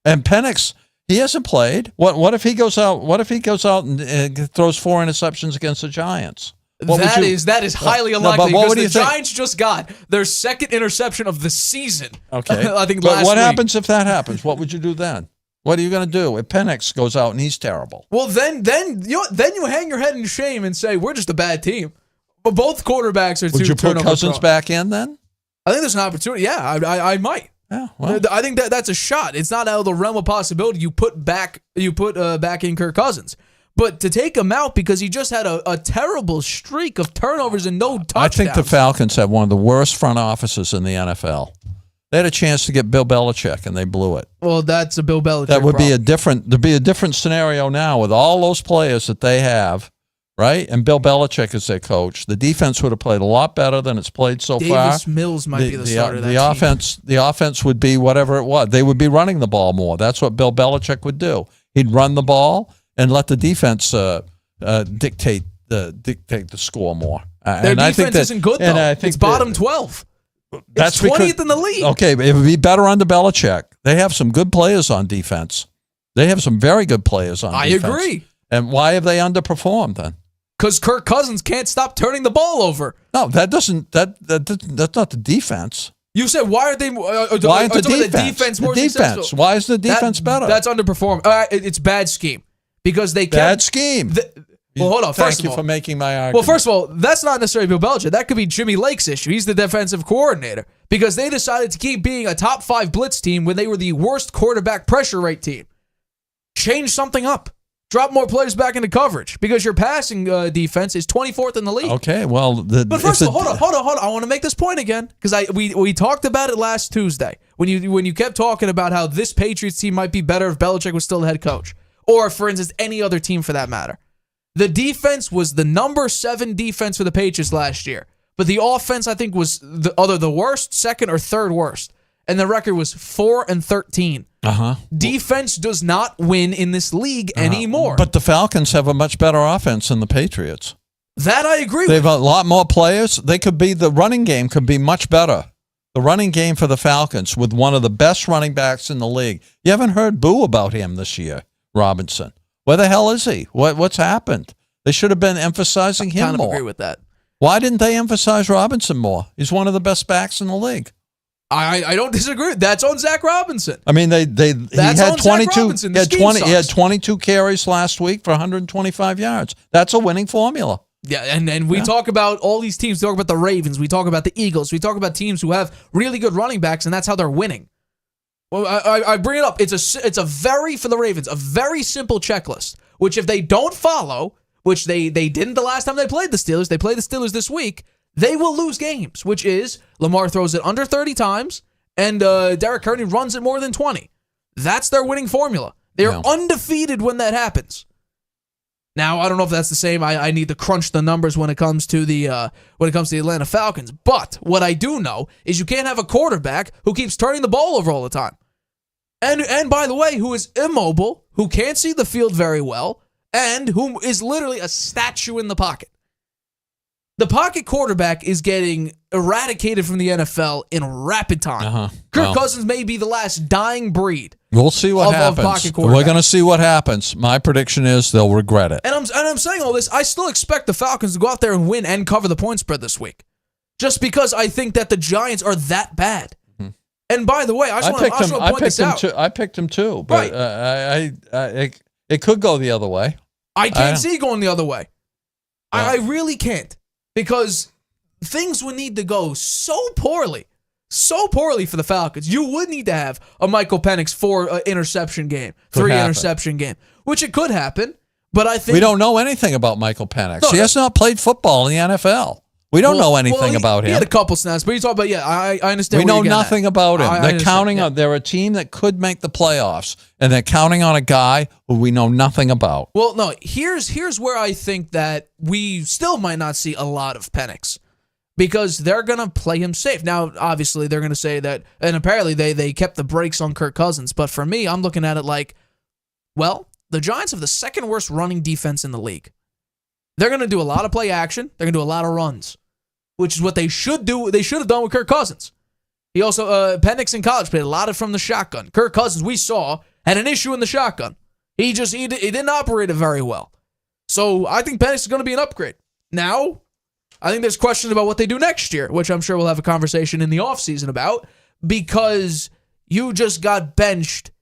And Penix, he hasn't played. What if he goes out? What if he goes out and throws 4 interceptions against the Giants? That is highly unlikely because the Giants just got their 2nd interception of the season. Okay, I think. But what happens if that happens? What would you do then? What are you going to do if Penix goes out and he's terrible? Well, then you hang your head in shame and say we're just a bad team. But both quarterbacks are. Would you put Cousins back in then? I think there's an opportunity. Yeah, I might. Yeah, well. I think that's a shot. It's not out of the realm of possibility. You put back in Kirk Cousins, but to take him out because he just had a terrible streak of turnovers and no touchdowns. I think the Falcons have one of the worst front offices in the NFL. They had a chance to get Bill Belichick, and they blew it. Well, that's a Bill Belichick That would problem. there'd be a different scenario now with all those players that they have right? And Bill Belichick is their coach. The defense would have played a lot better than it's played so far. Davis Mills might be the starter of that team. The offense would be whatever it was. They would be running the ball more. That's what Bill Belichick would do. He'd run the ball and let the defense dictate the score more. Their defense isn't good, though. It's bottom 12. It's 20th in the league. Okay, it would be better under Belichick. They have some good players on defense. They have some very good players on defense. I agree. And why have they underperformed then? Because Kirk Cousins can't stop turning the ball over. No, that's not the defense. You said why are they? Why aren't the defense more successful? Why is the defense better? That's underperformed. It's bad scheme because they kept bad scheme. Well, hold on. Thank you for making my argument. Well, first of all, that's not necessarily Bill Belichick. That could be Jimmy Lake's issue. He's the defensive coordinator because they decided to keep being a top 5 blitz team when they were the worst quarterback pressure rate team. Change something up. Drop more players back into coverage because your passing defense is 24th in the league. Okay, well, but first of all, hold on. I want to make this point again because we talked about it last Tuesday when you kept talking about how this Patriots team might be better if Belichick was still the head coach, or for instance, any other team for that matter. The defense was the number 7 defense for the Patriots last year, but the offense I think was the worst, second or third worst, and the record was 4-13. Defense does not win in this league anymore. But the Falcons have a much better offense than the Patriots. That I agree with. They have a lot more players. The running game could be much better. The running game for the Falcons with one of the best running backs in the league. You haven't heard boo about him this year, Robinson. Where the hell is he? What's happened? They should have been emphasizing him more. I kind of agree with that. Why didn't they emphasize Robinson more? He's one of the best backs in the league. I don't disagree. That's on Zach Robinson. I mean, he had 22 carries last week for 125 yards. That's a winning formula. Yeah, and we talk about all these teams. We talk about the Ravens. We talk about the Eagles. We talk about teams who have really good running backs, and that's how they're winning. Well, I bring it up. It's a very, for the Ravens, a very simple checklist, which if they don't follow, which they didn't the last time they played the Steelers, they play the Steelers this week, they will lose games, which is Lamar throws it under 30 times, and Derek Carney runs it more than 20. That's their winning formula. They're undefeated when that happens. Now, I don't know if that's the same. I need to crunch the numbers when it comes to the Atlanta Falcons. But what I do know is you can't have a quarterback who keeps turning the ball over all the time. And by the way, who is immobile, who can't see the field very well, and who is literally a statue in the pocket. The pocket quarterback is getting eradicated from the NFL in rapid time. Kirk Cousins may be the last dying breed. We'll see what happens. We're going to see what happens. My prediction is they'll regret it. And I'm saying all this. I still expect the Falcons to go out there and win and cover the point spread this week, just because I think that the Giants are that bad. And by the way, I want to point this out. I picked him too, but it could go the other way. I can't see it going the other way. I really can't, because things would need to go so poorly for the Falcons. You would need to have a Michael Penix 4 interception game, 3 interception game, which it could happen. But I think we don't know anything about Michael Penix. He has not played football in the NFL. We don't know anything about him. He had a couple snaps, but you talk about, I understand. We know nothing about him. They're counting on. They're a team that could make the playoffs, and they're counting on a guy who we know nothing about. Well, no. Here's where I think that we still might not see a lot of Penix, because they're gonna play him safe. Now, obviously, they're gonna say that, and apparently they kept the brakes on Kirk Cousins. But for me, I'm looking at it like, well, the Giants have the second worst running defense in the league. They're gonna do a lot of play action. They're gonna do a lot of runs, which is what they should do. They should have done with Kirk Cousins. He also, Penix in college played a lot of from the shotgun. Kirk Cousins, we saw, had an issue in the shotgun. He didn't operate it very well. So I think Penix is going to be an upgrade. Now, I think there's questions about what they do next year, which I'm sure we'll have a conversation in the offseason about, because you just got benched,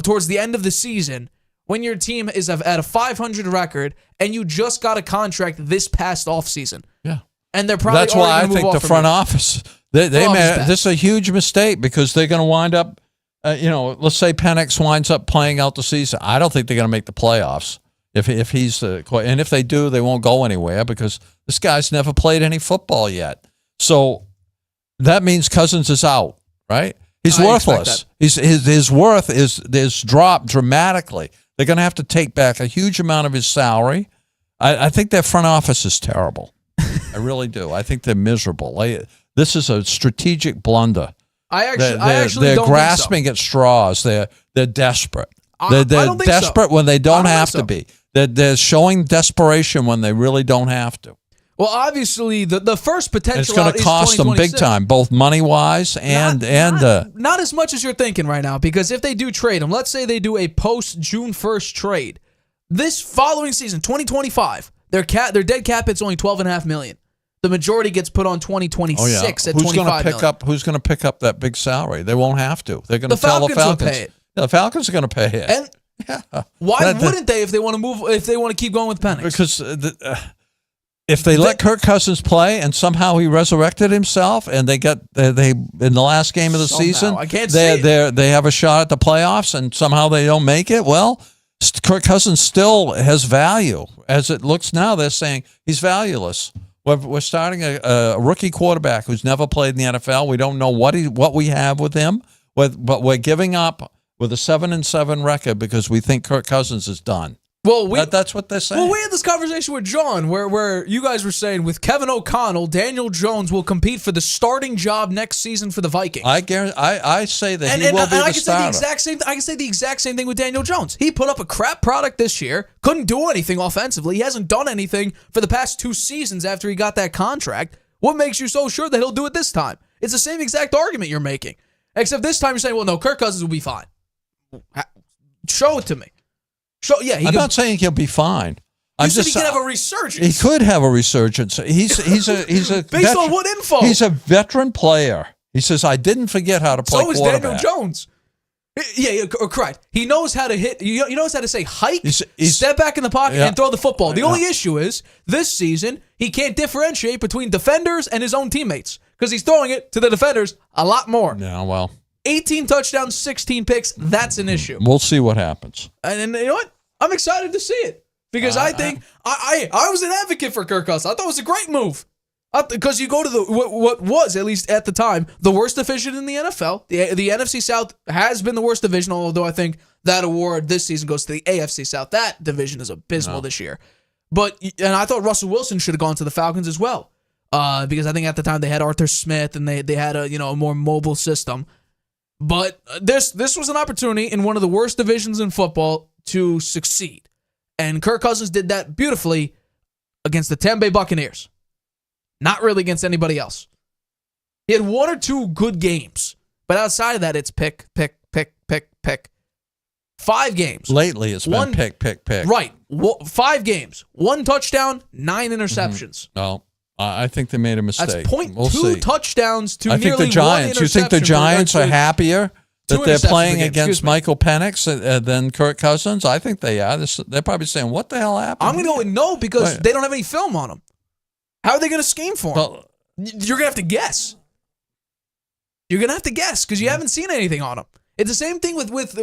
towards the end of the season when your team is at a 500 record and you just got a contract this past offseason. Yeah. And they're probably that's why I think the front office this is a huge mistake, because they're going to wind up, let's say Penix winds up playing out the season. I don't think they're going to make the playoffs if he's and if they do, they won't go anywhere, because this guy's never played any football yet. So that means Cousins is out, right? He's worthless. His worth is dropped dramatically. They're going to have to take back a huge amount of his salary. I think their front office is terrible. I really do. I think they're miserable. This is a strategic blunder. I actually they're don't grasping think at straws. They're desperate. I don't think desperate so. when they don't have so. to be. They're showing desperation when they really don't have to. Well, obviously, the first potential It's going to cost them big time, both money-wise and not as much as you're thinking right now, because if they do trade him, let's say they do a post-June 1st trade, this following season, 2025, their dead cap hit's only $12.5 million. The majority gets put on 2026 at $25 million. Who's going to pick up that big salary? They won't have to. They're going to tell the Falcons Falcons. will pay it. The Falcons are going to pay it. And why wouldn't they if they want to move? If they want to keep going with Penix? Because if they let Kirk Cousins play and somehow he resurrected himself and they in the last game of the season, I can't see it. They have a shot at the playoffs and somehow they don't make it. Well, Kirk Cousins still has value. As it looks now, they're saying he's valueless. We're starting a rookie quarterback who's never played in the NFL. We don't know what we have with him, but we're giving up with a 7-7 record because we think Kirk Cousins is done. Well, that's what they're saying. Well, we had this conversation with John where you guys were saying with Kevin O'Connell, Daniel Jones will compete for the starting job next season for the Vikings. I say that he will be the starter. I can say the exact same thing with Daniel Jones. He put up a crap product this year, couldn't do anything offensively. He hasn't done anything for the past 2 seasons after he got that contract. What makes you so sure that he'll do it this time? It's the same exact argument you're making, except this time you're saying, well, no, Kirk Cousins will be fine. Show it to me. I'm not saying he'll be fine. You said he could have a resurgence. He could have a resurgence. He's a based on what info? He's a veteran player. He says, I didn't forget how to play quarterback. So is Daniel Jones. Yeah, correct. He knows how to hit. He knows how to say hike, step back in the pocket, and throw the football. The only issue is this season he can't differentiate between defenders and his own teammates because he's throwing it to the defenders a lot more. Yeah, well. 18 touchdowns, 16 picks. That's an issue. We'll see what happens. And you know what? I'm excited to see it because I think I was an advocate for Kirk Cousins. I thought it was a great move because you go to what was, at least at the time, the worst division in the NFL. The NFC South has been the worst division, although I think that award this season goes to the AFC South. That division is abysmal this year. And I thought Russell Wilson should have gone to the Falcons as well because I think at the time they had Arthur Smith and they had a more mobile system. But this was an opportunity in one of the worst divisions in football to succeed. And Kirk Cousins did that beautifully against the Tampa Bay Buccaneers. Not really against anybody else. He had 1 or 2 good games. But outside of that, it's pick. 5 games. Lately, it's been pick. Right. 5 games. 1 touchdown, 9 interceptions. No. I think they made a mistake. That's 0.2 touchdowns to nearly 1 interception. I think the Giants. You think the Giants are happier that they're playing against Michael Penix than Kirk Cousins? I think they are. They're probably saying, "What the hell happened?" I'm going to go with no because they don't have any film on him. How are they going to scheme for him? Well, you're going to have to guess. You're going to have to guess because you haven't seen anything on him. It's the same thing with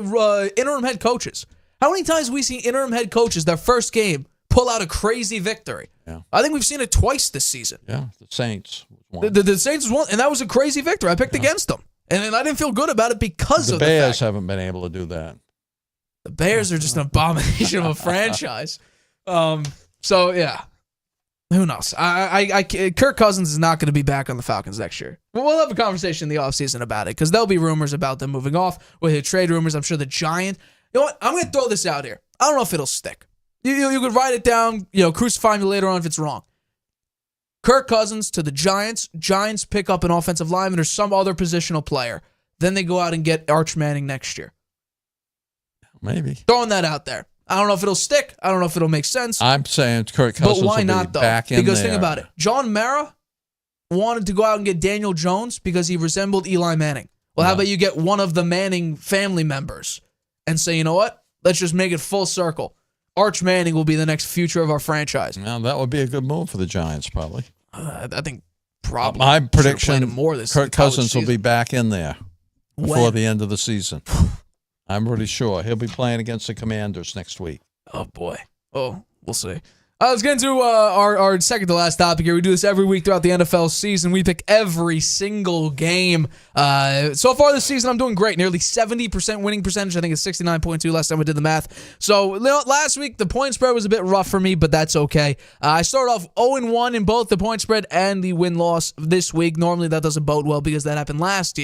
interim head coaches. How many times have we seen interim head coaches their first game pull out a crazy victory? Yeah. I think we've seen it twice this season. Yeah, the Saints. The Saints was one, and that was a crazy victory. I picked against them, and I didn't feel good about it because of the fact. The Bears haven't been able to do that. The Bears are just an abomination of a franchise. So, yeah. Who knows? Kirk Cousins is not going to be back on the Falcons next year. We'll have a conversation in the offseason about it because there'll be rumors about them moving off. We'll hear trade rumors. I'm sure the Giants. You know what? I'm going to throw this out here. I don't know if it'll stick. You could write it down, crucify me later on if it's wrong. Kirk Cousins to the Giants. Giants pick up an offensive lineman or some other positional player. Then they go out and get Arch Manning next year. Maybe. Throwing that out there. I don't know if it'll stick. I don't know if it'll make sense. I'm saying Kirk Cousins but why not, though? Back in because there. Think about it. John Mara wanted to go out and get Daniel Jones because he resembled Eli Manning. Well, how about you get one of the Manning family members and say, you know what? Let's just make it full circle. Arch Manning will be the next future of our franchise. Now, that would be a good move for the Giants, probably. I think probably. My prediction, more this Kirk Cousins season. will be back in there before the end of the season. I'm pretty sure. He'll be playing against the Commanders next week. Oh, boy. Oh, we'll see. Let's get into our second to last topic here. We do this every week throughout the NFL season. We pick every single game. So far this season, I'm doing great. Nearly 70% winning percentage. I think it's 69.2 last time I did the math. So last week, the point spread was a bit rough for me, but that's okay. I started off 0-1 in both the point spread and the win-loss this week. Normally, that doesn't bode well because that happened last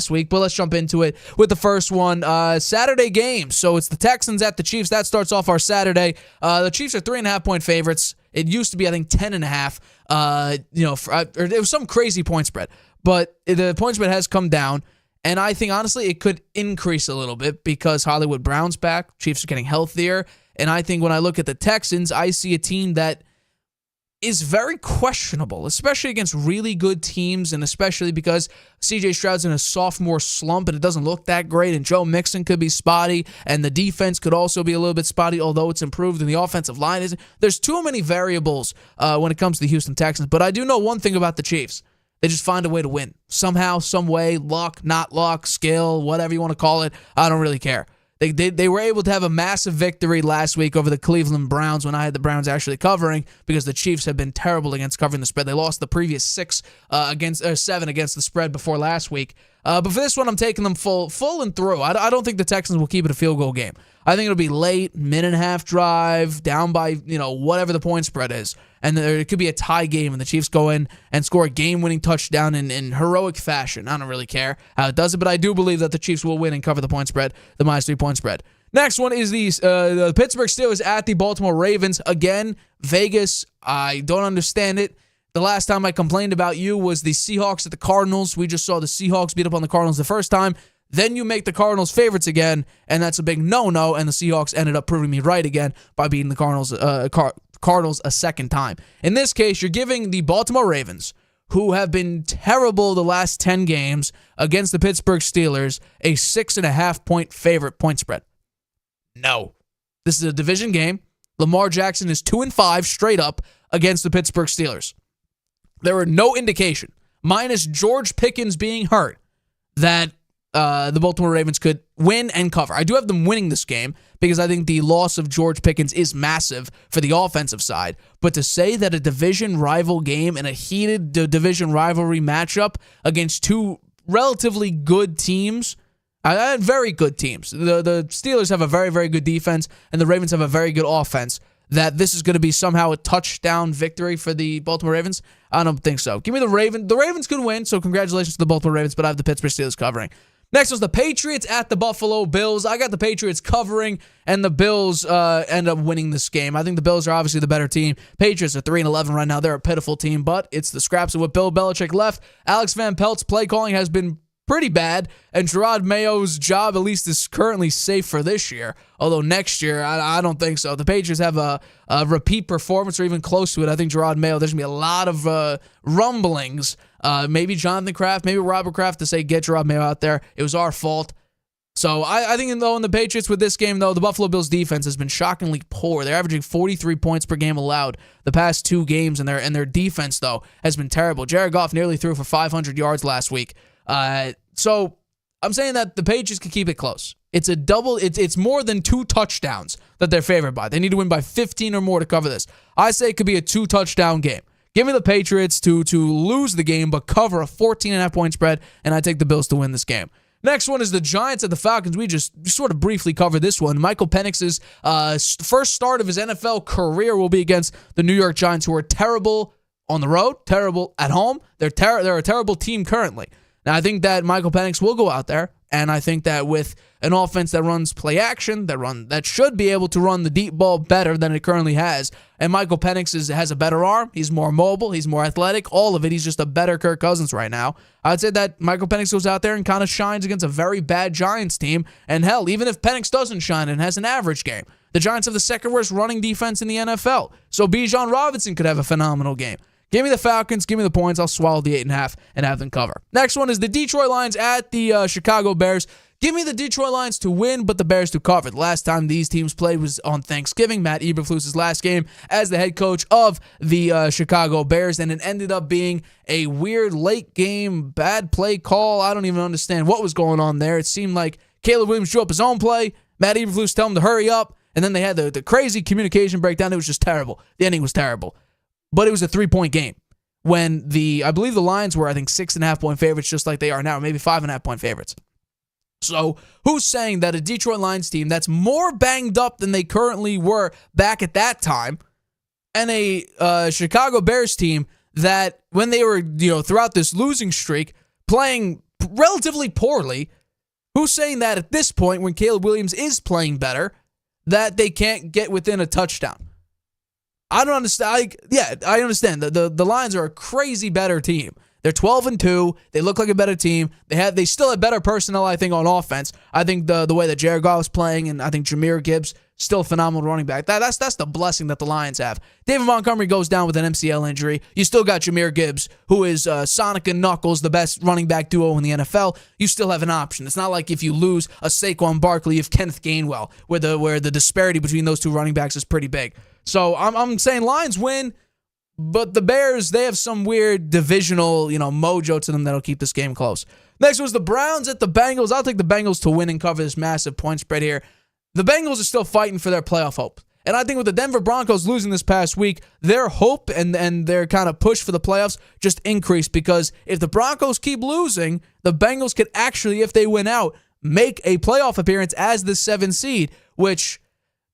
week. But let's jump into it with the first one. Saturday game. So it's the Texans at the Chiefs. That starts off our Saturday. The Chiefs are 3.5-point favorites. It used to be, I think, 10.5. It was some crazy point spread, but the point spread has come down, and I think honestly it could increase a little bit because Hollywood Brown's back, Chiefs are getting healthier, and I think when I look at the Texans, I see a team that is very questionable, especially against really good teams, and especially because C.J. Stroud's in a sophomore slump, and it doesn't look that great, and Joe Mixon could be spotty, and the defense could also be a little bit spotty, although it's improved, and the offensive line isn't. There's too many variables when it comes to the Houston Texans, but I do know one thing about the Chiefs. They just find a way to win. Somehow, some way, luck, not luck, skill, whatever you want to call it, I don't really care. They were able to have a massive victory last week over the Cleveland Browns when I had the Browns actually covering because the Chiefs have been terrible against covering the spread. They lost the previous 7 against the spread before last week. But for this one, I'm taking them full and through. I don't think the Texans will keep it a field goal game. I think it'll be late, minute-and-a-half drive, down by whatever the point spread is. And it could be a tie game, and the Chiefs go in and score a game-winning touchdown in heroic fashion. I don't really care how it does it, but I do believe that the Chiefs will win and cover the point spread, the -3-point spread. Next one is the Pittsburgh Steelers at the Baltimore Ravens. Again, Vegas, I don't understand it. The last time I complained about you was the Seahawks at the Cardinals. We just saw the Seahawks beat up on the Cardinals the first time. Then you make the Cardinals favorites again, and that's a big no-no, and the Seahawks ended up proving me right again by beating the Cardinals a second time. In this case, you're giving the Baltimore Ravens, who have been terrible the last 10 games against the Pittsburgh Steelers, a 6.5-point favorite point spread. No. This is a division game. Lamar Jackson is 2-5 straight up against the Pittsburgh Steelers. There were no indication, minus George Pickens being hurt, that the Baltimore Ravens could win and cover. I do have them winning this game because I think the loss of George Pickens is massive for the offensive side. But to say that a division rival game and a heated division rivalry matchup against two relatively good teams, very good teams. The Steelers have a very, very good defense, and the Ravens have a very good offense. That this is going to be somehow a touchdown victory for the Baltimore Ravens? I don't think so. Give me the Ravens. The Ravens could win, so congratulations to the Baltimore Ravens, but I have the Pittsburgh Steelers covering. Next was the Patriots at the Buffalo Bills. I got the Patriots covering, and the Bills end up winning this game. I think the Bills are obviously the better team. Patriots are 3-11 right now. They're a pitiful team, but it's the scraps of what Bill Belichick left. Alex Van Pelt's play calling has been pretty bad, and Gerard Mayo's job at least is currently safe for this year, although next year, I don't think so. The Patriots have a repeat performance or even close to it. I think Gerard Mayo, there's going to be a lot of rumblings, maybe Jonathan Kraft, maybe Robert Kraft to say, get Gerard Mayo out there. It was our fault. So I think, though, in the Patriots with this game, though, the Buffalo Bills defense has been shockingly poor. They're averaging 43 points per game allowed the past 2 games, and their defense, though, has been terrible. Jared Goff nearly threw for 500 yards last week. So I'm saying that the Patriots can keep it close. It's a double. It's more than 2 touchdowns that they're favored by. They need to win by 15 or more to cover this. I say it could be a 2-touchdown game. Give me the Patriots to lose the game, but cover a 14.5-point spread, and I take the Bills to win this game. Next one is the Giants at the Falcons. We just sort of briefly covered this one. Michael Penix's first start of his NFL career will be against the New York Giants, who are terrible on the road, terrible at home. They're a terrible team currently. Now, I think that Michael Penix will go out there, and I think that with an offense that runs play action, that should be able to run the deep ball better than it currently has. And Michael Penix has a better arm. He's more mobile. He's more athletic. All of it. He's just a better Kirk Cousins right now. I'd say that Michael Penix goes out there and kind of shines against a very bad Giants team. And hell, even if Penix doesn't shine and has an average game, the Giants have the second worst running defense in the NFL. So Bijan Robinson could have a phenomenal game. Give me the Falcons. Give me the points. I'll swallow the 8.5 and have them cover. Next one is the Detroit Lions at the Chicago Bears. Give me the Detroit Lions to win, but the Bears to cover. The last time these teams played was on Thanksgiving. Matt Eberflus's last game as the head coach of the Chicago Bears, and it ended up being a weird late game, bad play call. I don't even understand what was going on there. It seemed like Caleb Williams drew up his own play. Matt Eberflus told him to hurry up, And then they had the crazy communication breakdown. It was just terrible. The ending was terrible. But it was a 3-point game when I believe the Lions were, 6.5-point favorites, just like they are now, maybe 5.5-point favorites. So who's saying that a Detroit Lions team that's more banged up than they currently were back at that time, and a Chicago Bears team that when they were, throughout this losing streak, playing relatively poorly, who's saying that at this point, when Caleb Williams is playing better, that they can't get within a touchdown? I don't understand. I understand. The Lions are a crazy better team. They're 12-2. They look like a better team. They still have better personnel, I think, on offense. I think the way that Jared Goff was playing, and I think Jahmyr Gibbs, still a phenomenal running back. That's the blessing that the Lions have. David Montgomery goes down with an MCL injury. You still got Jahmyr Gibbs, who is Sonic and Knuckles, the best running back duo in the NFL. You still have an option. It's not like if you lose a Saquon Barkley, you have Kenneth Gainwell, where the disparity between those two running backs is pretty big. So I'm saying Lions win. But the Bears, they have some weird divisional, mojo to them that'll keep this game close. Next was the Browns at the Bengals. I'll take the Bengals to win and cover this massive point spread here. The Bengals are still fighting for their playoff hope. And I think with the Denver Broncos losing this past week, their hope and their kind of push for the playoffs just increased, because if the Broncos keep losing, the Bengals could actually, if they win out, make a playoff appearance as the 7th seed, which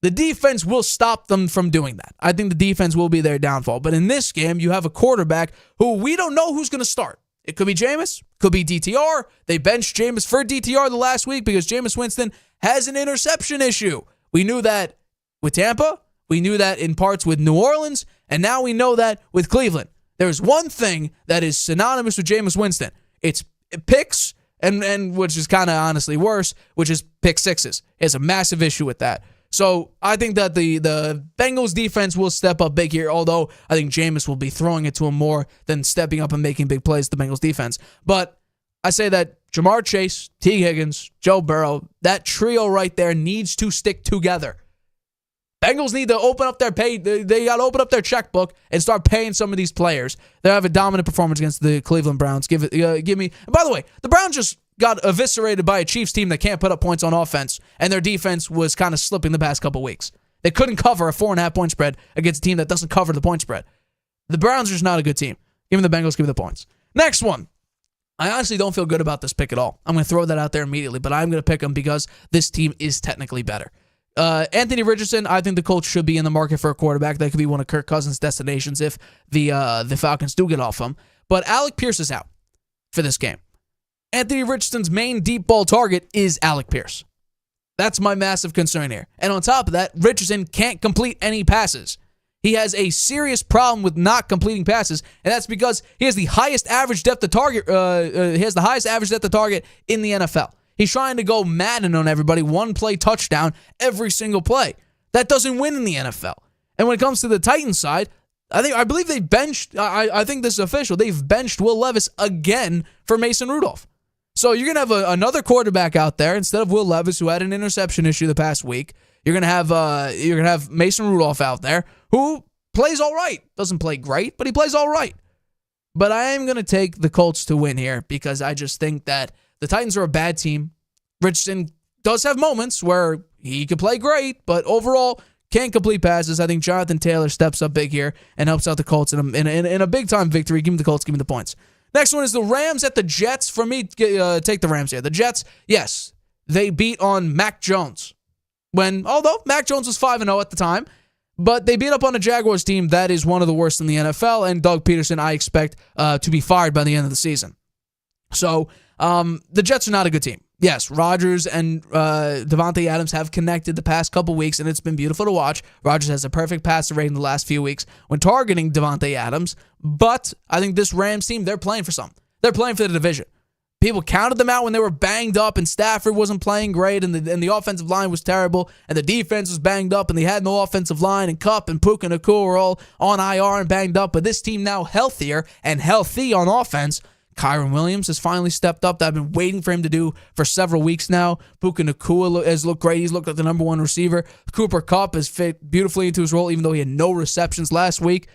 the defense will stop them from doing that. I think the defense will be their downfall. But in this game, you have a quarterback who we don't know who's going to start. It could be Jameis, could be DTR. They benched Jameis for DTR the last week because Jameis Winston has an interception issue. We knew that with Tampa. We knew that in parts with New Orleans. And now we know that with Cleveland. There's one thing that is synonymous with Jameis Winston. It's picks, and which is kind of honestly worse, which is pick sixes. He has a massive issue with that. So I think that the Bengals defense will step up big here, although I think Jameis will be throwing it to him more than stepping up and making big plays to the Bengals defense. But I say that Jamar Chase, T. Higgins, Joe Burrow, that trio right there needs to stick together. Bengals need to open up their they got to open up their checkbook and start paying some of these players. They have a dominant performance against the Cleveland Browns. Give me. And by the way, the Browns just got eviscerated by a Chiefs team that can't put up points on offense, and their defense was kind of slipping the past couple weeks. They couldn't cover a 4.5-point spread against a team that doesn't cover the point spread. The Browns are just not a good team. Give me the Bengals, give me the points. Next one. I honestly don't feel good about this pick at all. I'm going to throw that out there immediately, but I'm going to pick them because this team is technically better. Anthony Richardson, I think the Colts should be in the market for a quarterback. That could be one of Kirk Cousins' destinations if the Falcons do get off him. But Alec Pierce is out for this game. Anthony Richardson's main deep ball target is Alec Pierce. That's my massive concern here. And on top of that, Richardson can't complete any passes. He has a serious problem with not completing passes, and that's because he has the highest average depth of target. He has the highest average depth of target in the NFL. He's trying to go Madden on everybody, one play touchdown every single play. That doesn't win in the NFL. And when it comes to the Titans side, I believe they benched. I think this is official. They've benched Will Levis again for Mason Rudolph. So you're gonna have another quarterback out there instead of Will Levis, who had an interception issue the past week. You're gonna have Mason Rudolph out there, who plays all right. Doesn't play great, but he plays all right. But I am gonna take the Colts to win here because I just think that the Titans are a bad team. Richardson does have moments where he could play great, but overall can't complete passes. I think Jonathan Taylor steps up big here and helps out the Colts in a big time victory. Give me the Colts. Give me the points. Next one is the Rams at the Jets. For me, take the Rams here. The Jets, yes, they beat on Mac Jones. Although Mac Jones was 5-0 at the time, but they beat up on a Jaguars team that is one of the worst in the NFL, and Doug Peterson, I expect, to be fired by the end of the season. So the Jets are not a good team. Yes, Rodgers and Devontae Adams have connected the past couple weeks, and it's been beautiful to watch. Rodgers has a perfect passer rating the last few weeks when targeting Devontae Adams, but I think this Rams team, they're playing for something. They're playing for the division. People counted them out when they were banged up, and Stafford wasn't playing great, and the offensive line was terrible, and the defense was banged up, and they had no offensive line, and Kupp and Puka Nacua were all on IR and banged up, but this team now healthier and healthy on offense. Kyron Williams has finally stepped up. That I've been waiting for him to do for several weeks now. Puka Nacua has looked great. He's looked like the number one receiver. Cooper Kupp has fit beautifully into his role, even though he had no receptions last week.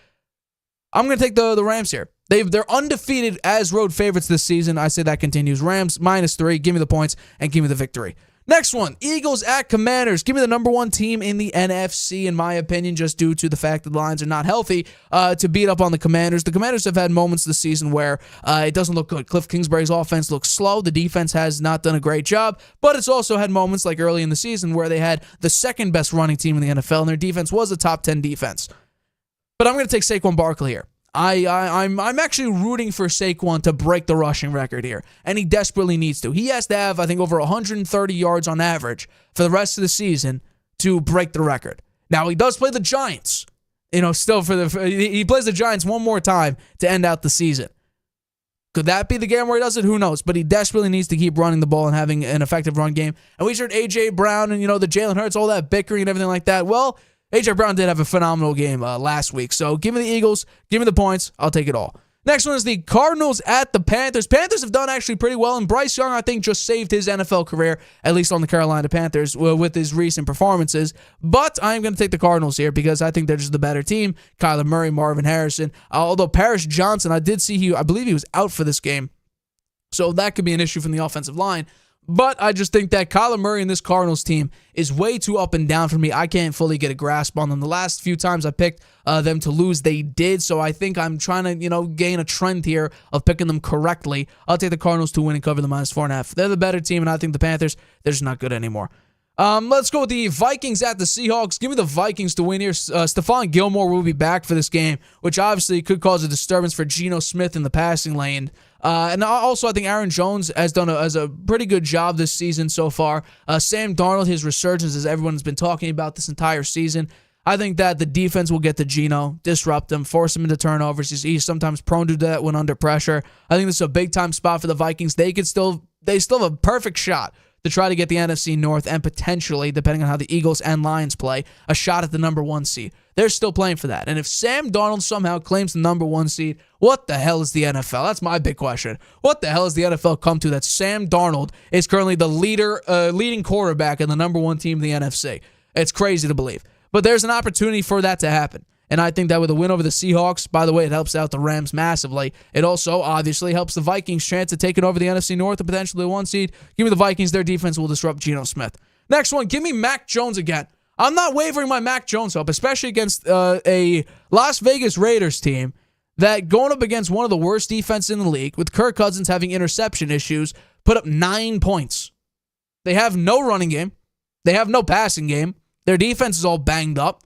I'm going to take the Rams here. They're undefeated as road favorites this season. I say that continues. Rams -3. Give me the points and give me the victory. Next one, Eagles at Commanders. Give me the number one team in the NFC, in my opinion, just due to the fact that the Lions are not healthy to beat up on the Commanders. The Commanders have had moments this season where it doesn't look good. Cliff Kingsbury's offense looks slow. The defense has not done a great job, but it's also had moments like early in the season where they had the second best running team in the NFL, and their defense was a top 10 defense. But I'm going to take Saquon Barkley here. I'm actually rooting for Saquon to break the rushing record here, and he desperately needs to. He has to have, I think, over 130 yards on average for the rest of the season to break the record. Now, he does play the Giants. Still he plays the Giants one more time to end out the season. Could that be the game where he does it? Who knows? But he desperately needs to keep running the ball and having an effective run game. And we heard A.J. Brown and, the Jalen Hurts, all that bickering and everything like that. Well, A.J. Brown did have a phenomenal game last week. So give me the Eagles. Give me the points. I'll take it all. Next one is the Cardinals at the Panthers. Panthers have done actually pretty well, and Bryce Young, I think, just saved his NFL career, at least on the Carolina Panthers, with his recent performances. But I'm going to take the Cardinals here because I think they're just the better team. Kyler Murray, Marvin Harrison. Although Paris Johnson, I believe he was out for this game. So that could be an issue from the offensive line. But I just think that Kyler Murray and this Cardinals team is way too up and down for me. I can't fully get a grasp on them. The last few times I picked them to lose, they did. So I think I'm trying to, gain a trend here of picking them correctly. I'll take the Cardinals to win and cover the -4.5. They're the better team, and I think the Panthers, they're just not good anymore. Let's go with the Vikings at the Seahawks. Give me the Vikings to win here. Stephon Gilmore will be back for this game, which obviously could cause a disturbance for Geno Smith in the passing lane. And also, I think Aaron Jones has done a pretty good job this season so far. Sam Darnold, his resurgence, as everyone's been talking about this entire season. I think that the defense will get to Geno, disrupt him, force him into turnovers. He's sometimes prone to that when under pressure. I think this is a big-time spot for the Vikings. They still have a perfect shot to try to get the NFC North and potentially, depending on how the Eagles and Lions play, a shot at the number one seed. They're still playing for that. And if Sam Darnold somehow claims the number one seed, what the hell is the NFL? That's my big question. What the hell has the NFL come to that Sam Darnold is currently the leading quarterback in the number one team in the NFC? It's crazy to believe. But there's an opportunity for that to happen. And I think that with a win over the Seahawks, by the way, it helps out the Rams massively. It also obviously helps the Vikings' chance of taking over the NFC North and potentially the one seed. Give me the Vikings. Their defense will disrupt Geno Smith. Next one, give me Mac Jones again. I'm not wavering my Mac Jones hope, especially against a Las Vegas Raiders team that, going up against one of the worst defenses in the league, with Kirk Cousins having interception issues, put up 9 points. They have no running game. They have no passing game. Their defense is all banged up.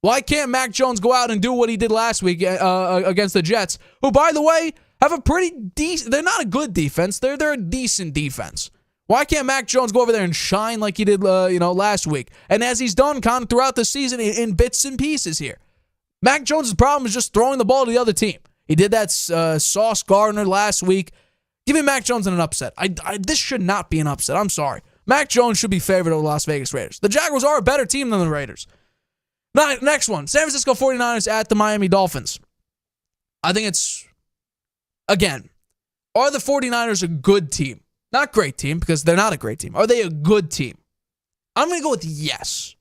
Why can't Mac Jones go out and do what he did last week against the Jets, who, by the way, have a pretty decent... They're not a good defense. They're a decent defense. Why can't Mac Jones go over there and shine like he did last week? And as he's done kind of throughout the season in bits and pieces here. Mac Jones' problem is just throwing the ball to the other team. He did that Sauce Gardner last week. Give me Mac Jones in an upset. This should not be an upset. I'm sorry. Mac Jones should be favored over the Las Vegas Raiders. The Jaguars are a better team than the Raiders. Next one, San Francisco 49ers at the Miami Dolphins. I think it's, again, are the 49ers a good team? Not great team, because they're not a great team. Are they a good team? I'm going to go with yes.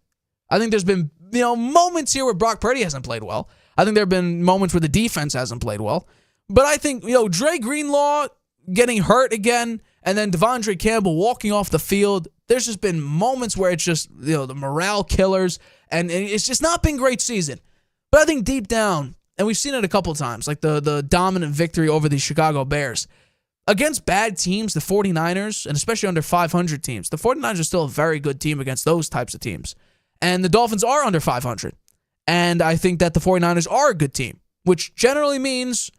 I think there's been moments here where Brock Purdy hasn't played well. I think there have been moments where the defense hasn't played well. But I think, Dre Greenlaw getting hurt again, and then Devondre Campbell walking off the field, there's just been moments where it's just, the morale killers, and it's just not been a great season. But I think deep down, and we've seen it a couple times, like the dominant victory over the Chicago Bears. Against bad teams, the 49ers, and especially under 500 teams, the 49ers are still a very good team against those types of teams. And the Dolphins are under 500. And I think that the 49ers are a good team, which generally means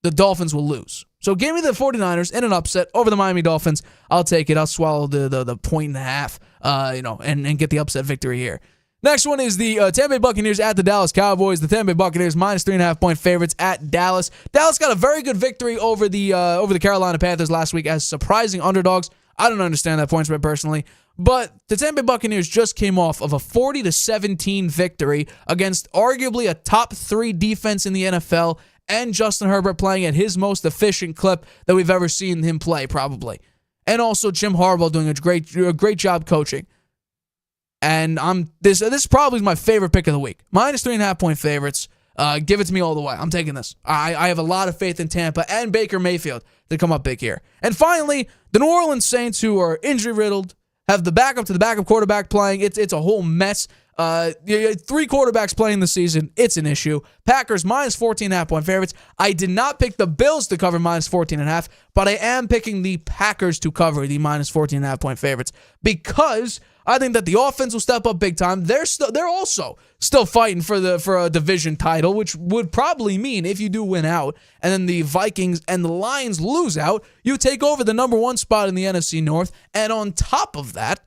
the Dolphins will lose. So give me the 49ers in an upset over the Miami Dolphins. I'll take it. I'll swallow the 1.5, and get the upset victory here. Next one is the Tampa Bay Buccaneers at the Dallas Cowboys. The Tampa Bay Buccaneers -3.5-point favorites at Dallas. Dallas got a very good victory over the Carolina Panthers last week as surprising underdogs. I don't understand that point spread personally, but the Tampa Bay Buccaneers just came off of a 40-17 victory against arguably a top 3 defense in the NFL, and Justin Herbert playing at his most efficient clip that we've ever seen him play, probably, and also Jim Harbaugh doing a great job coaching. And this probably is my favorite pick of the week. -3.5-point favorites. Give it to me all the way. I'm taking this. I have a lot of faith in Tampa and Baker Mayfield to come up big here. And finally, the New Orleans Saints, who are injury-riddled, have the backup to the backup quarterback playing. It's a whole mess. 3 quarterbacks playing the season. It's an issue. Packers minus 14.5 point favorites. I did not pick the Bills to cover minus 14.5, but I am picking the Packers to cover the minus 14.5 point favorites because I think that the offense will step up big time. They're also still fighting for a division title, which would probably mean if you do win out, and then the Vikings and the Lions lose out, you take over the number 1 spot in the NFC North, and on top of that,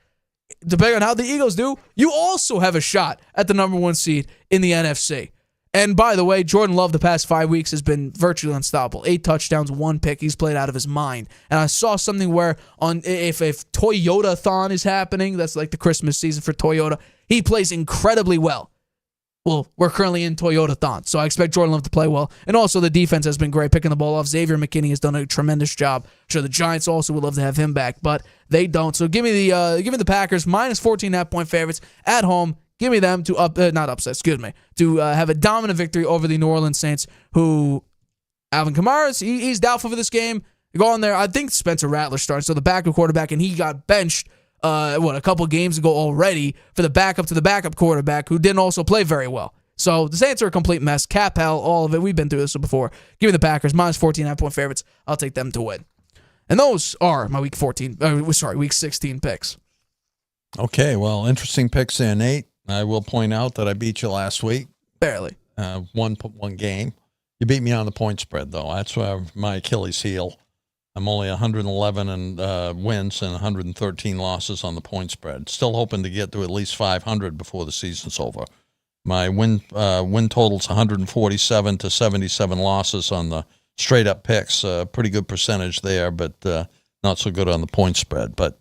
depending on how the Eagles do, you also have a shot at the number 1 seed in the NFC. And by the way, Jordan Love the past 5 weeks has been virtually unstoppable. 8 touchdowns, 1 pick. He's played out of his mind. And I saw something where if Toyota-thon is happening, that's like the Christmas season for Toyota, he plays incredibly well. Well, we're currently in Toyota-thon, so I expect Jordan Love to play well. And also the defense has been great, picking the ball off. Xavier McKinney has done a tremendous job. I'm sure the Giants also would love to have him back, but they don't. So give me the Packers minus 14.5 point favorites at home. Give me them to to have a dominant victory over the New Orleans Saints, who Alvin Kamara, he's doubtful for this game. Go on there. I think Spencer Rattler starting, so the backup quarterback, and he got benched a couple games ago already for the backup to the backup quarterback who didn't also play very well. So the Saints are a complete mess. Cap hell, all of it. We've been through this before. Give me the Packers minus 14.5 point favorites. I'll take them to win. And those are my week 16 picks. Okay, well, interesting picks there, Nate. I will point out that I beat you last week. Barely. One game. You beat me on the point spread, though. That's my Achilles heel. I'm only 111 wins and 113 losses on the point spread. Still hoping to get to at least 500 before the season's over. My win total's 147 to 77 losses on the straight-up picks. Pretty good percentage there, but not so good on the point spread. But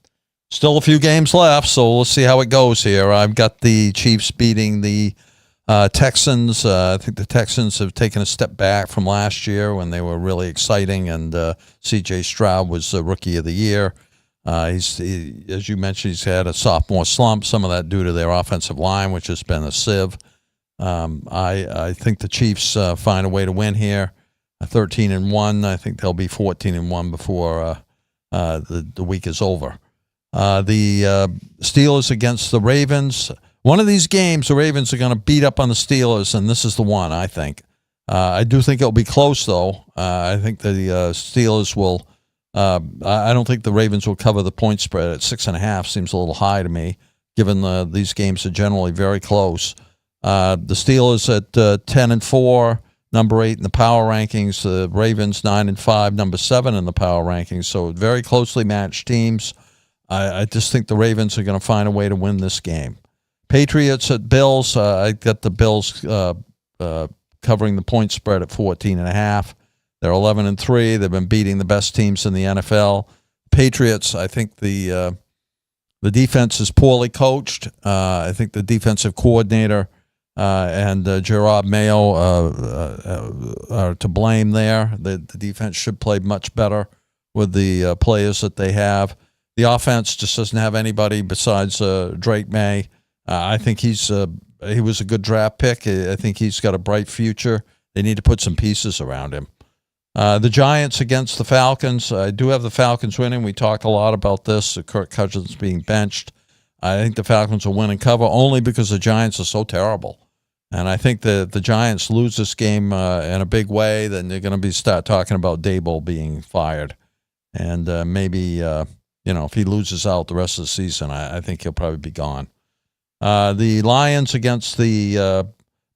still a few games left, so we'll see how it goes here. I've got the Chiefs beating the Texans. I think the Texans have taken a step back from last year when they were really exciting, and C.J. Stroud was the Rookie of the Year. As you mentioned, he's had a sophomore slump, some of that due to their offensive line, which has been a sieve. I think the Chiefs find a way to win here. 13-1. I think they'll be 14-1 before the week is over. The Steelers against the Ravens. One of these games, the Ravens are going to beat up on the Steelers, and this is the one, I think. I do think it'll be close, though. I think the Steelers will I don't think the Ravens will cover the point spread at 6.5. Seems a little high to me, given these games are generally very close. The Steelers at 10-4, number 8 in the power rankings. The Ravens 9-5, number 7 in the power rankings. So very closely matched teams. I just think the Ravens are going to find a way to win this game. Patriots at Bills. I got the Bills covering the point spread at 14.5. They're 11-3. They've been beating the best teams in the NFL. Patriots, I think the defense is poorly coached. I think the defensive coordinator and Gerard Mayo are to blame there. The defense should play much better with the players that they have. The offense just doesn't have anybody besides Drake May. I think he was a good draft pick. I think he's got a bright future. They need to put some pieces around him. The Giants against the Falcons. I do have the Falcons winning. We talk a lot about this, Kirk Cousins being benched. I think the Falcons will win and cover only because the Giants are so terrible. And I think that the Giants lose this game in a big way, then they're going to start talking about Dable being fired. And maybe, if he loses out the rest of the season, I think he'll probably be gone. The Lions against the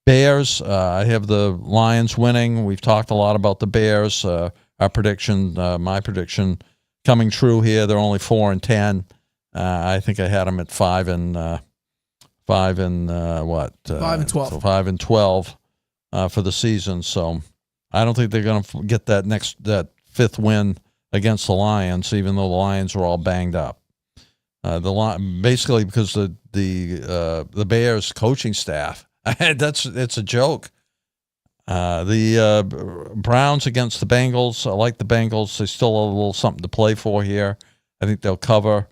Bears. I have the Lions winning. We've talked a lot about the Bears. Our prediction, my prediction, coming true here. They're only 4-10. I think I had them at 5-12. So 5-12 for the season. So I don't think they're going to get that fifth win against the Lions, even though the Lions are all banged up. Basically because the Bears coaching staff. It's a joke. The Browns against the Bengals. I like the Bengals. They still have a little something to play for here. I think they'll cover.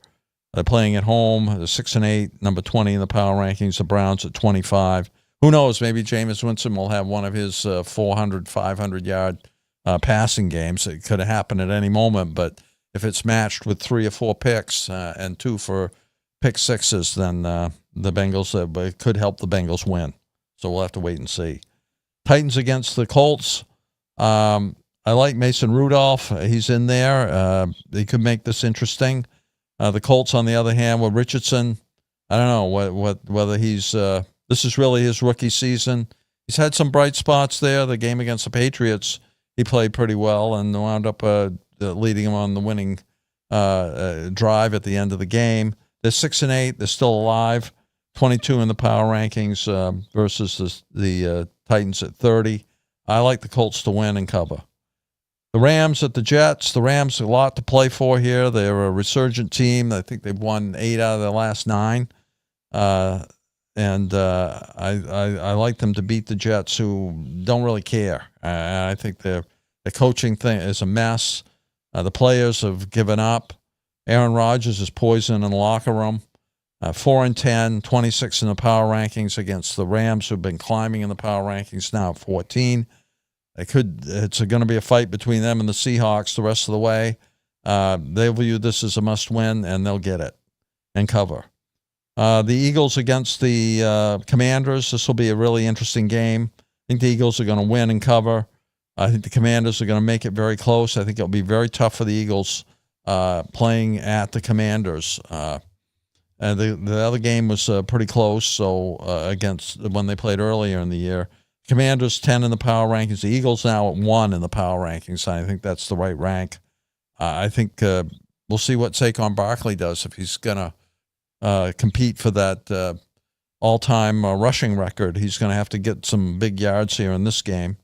They're playing at home. They're 6-8, number 20 in the power rankings. The Browns at 25. Who knows? Maybe Jameis Winston will have one of his 400, 500-yard passing games. It could have happened at any moment, but if it's matched with 3 or 4 picks and 2 for pick sixes than the Bengals, but it could help the Bengals win. So we'll have to wait and see. Titans against the Colts. I like Mason Rudolph. He's in there. He could make this interesting. The Colts, on the other hand, with Richardson, I don't know whether he's this is really his rookie season. He's had some bright spots there. The game against the Patriots, he played pretty well and wound up leading them on the winning drive at the end of the game. They're 6-8. They're still alive. 22 in the power rankings versus the Titans at 30. I like the Colts to win and cover. The Rams at the Jets. The Rams, a lot to play for here. They're a resurgent team. I think they've won 8 out of their last 9. I like them to beat the Jets, who don't really care. I think the coaching thing is a mess. The players have given up. Aaron Rodgers is poison in the locker room. 4-10, 26 in the power rankings against the Rams, who've been climbing in the power rankings now at 14. It's going to be a fight between them and the Seahawks the rest of the way. They view this as a must-win, and they'll get it and cover. The Eagles against the Commanders. This will be a really interesting game. I think the Eagles are going to win and cover. I think the Commanders are going to make it very close. I think it'll be very tough for the Eagles playing at the Commanders. The other game was pretty close. So against when they played earlier in the year, Commanders 10 in the power rankings. The Eagles now at 1 in the power rankings. I think that's the right rank. I think we'll see what Saquon Barkley does if he's going to compete for that all-time rushing record. He's going to have to get some big yards here in this game.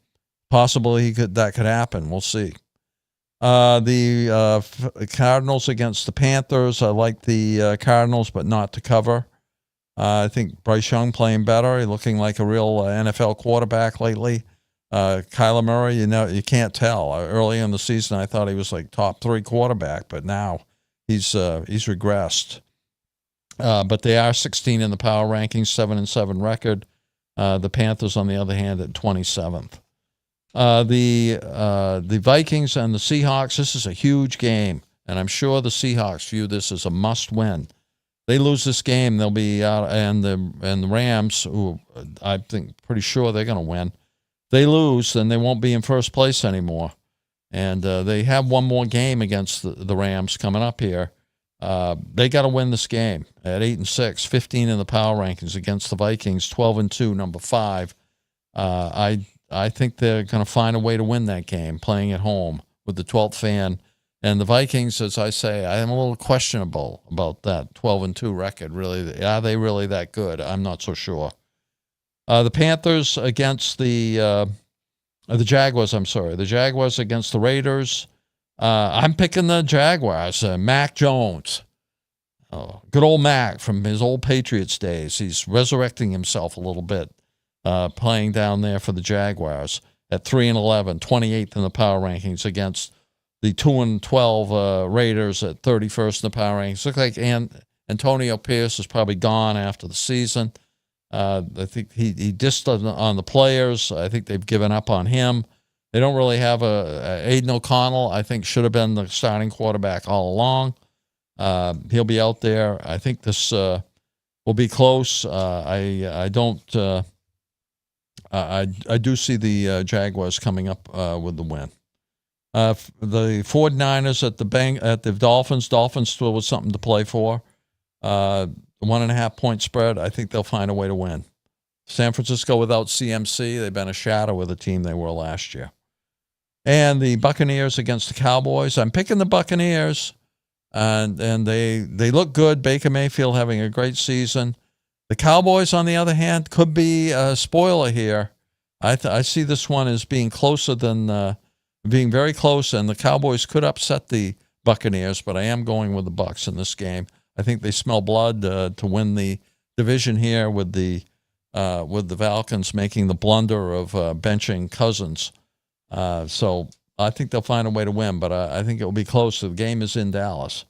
Possibly that could happen. We'll see. The Cardinals against the Panthers. I like the Cardinals, but not to cover. I think Bryce Young playing better. He's looking like a real NFL quarterback lately. Kyler Murray, you can't tell. Early in the season, I thought he was like top 3 quarterback, but now he's regressed. But they are 16 in the power rankings, 7-7 record. The Panthers, on the other hand, at 27th. The Vikings and the Seahawks. This is a huge game, and I'm sure the Seahawks view this as a must-win. They lose this game, they'll be out, and the Rams, who I think pretty sure they're going to win. They lose, then they won't be in first place anymore. And they have one more game against the Rams coming up here. They got to win this game at 8-6, 15 in the power rankings against the Vikings, 12-2, number 5. I think they're going to find a way to win that game, playing at home with the 12th fan. And the Vikings, as I say, I am a little questionable about that 12-2 record. Really, are they really that good? I'm not so sure. The Panthers against the Jaguars. The Jaguars against the Raiders. I'm picking the Jaguars. Mac Jones. Oh, good old Mac from his old Patriots days. He's resurrecting himself a little bit, playing down there for the Jaguars at 3-11, 28th in the power rankings against the 2-12 Raiders at 31st in the power rankings. Looks like Antonio Pierce is probably gone after the season. I think he dissed on the players. I think they've given up on him. They don't really have a Aiden O'Connell. I think should have been the starting quarterback all along. He'll be out there. I think this will be close. I do see the Jaguars coming up with the win. The 49ers at the Dolphins. Dolphins still with something to play for. 1.5 point spread. I think they'll find a way to win. San Francisco without CMC. They've been a shadow of the team they were last year. And the Buccaneers against the Cowboys. I'm picking the Buccaneers, and they look good. Baker Mayfield having a great season. The Cowboys, on the other hand, could be a spoiler here. I see this one as being closer than being very close, and the Cowboys could upset the Buccaneers, but I am going with the Bucs in this game. I think they smell blood to win the division here with the Falcons making the blunder of benching Cousins. So I think they'll find a way to win, but I think it will be close. The game is in Dallas.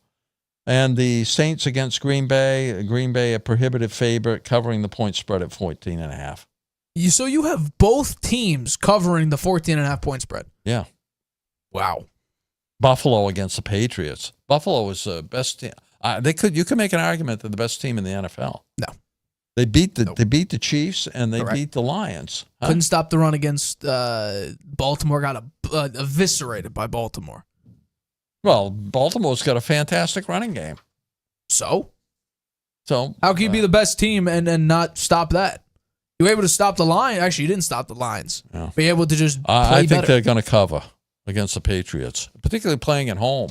And the Saints against Green Bay. Green Bay, a prohibitive favorite, covering the point spread at 14.5. So you have both teams covering the 14.5 point spread. Yeah. Wow. Buffalo against the Patriots. Buffalo is the best team. You could make an argument they're the best team in the NFL. No. They beat the Chiefs and they Correct. beat the Lions. Huh? Couldn't stop the run against Baltimore. Got eviscerated by Baltimore. Well, Baltimore's got a fantastic running game. So how can you be the best team and not stop that? You were able to stop the Lions. Actually, you didn't stop the Lions. Yeah. Be able to just play I think better. they're going to cover against the Patriots, particularly playing at home.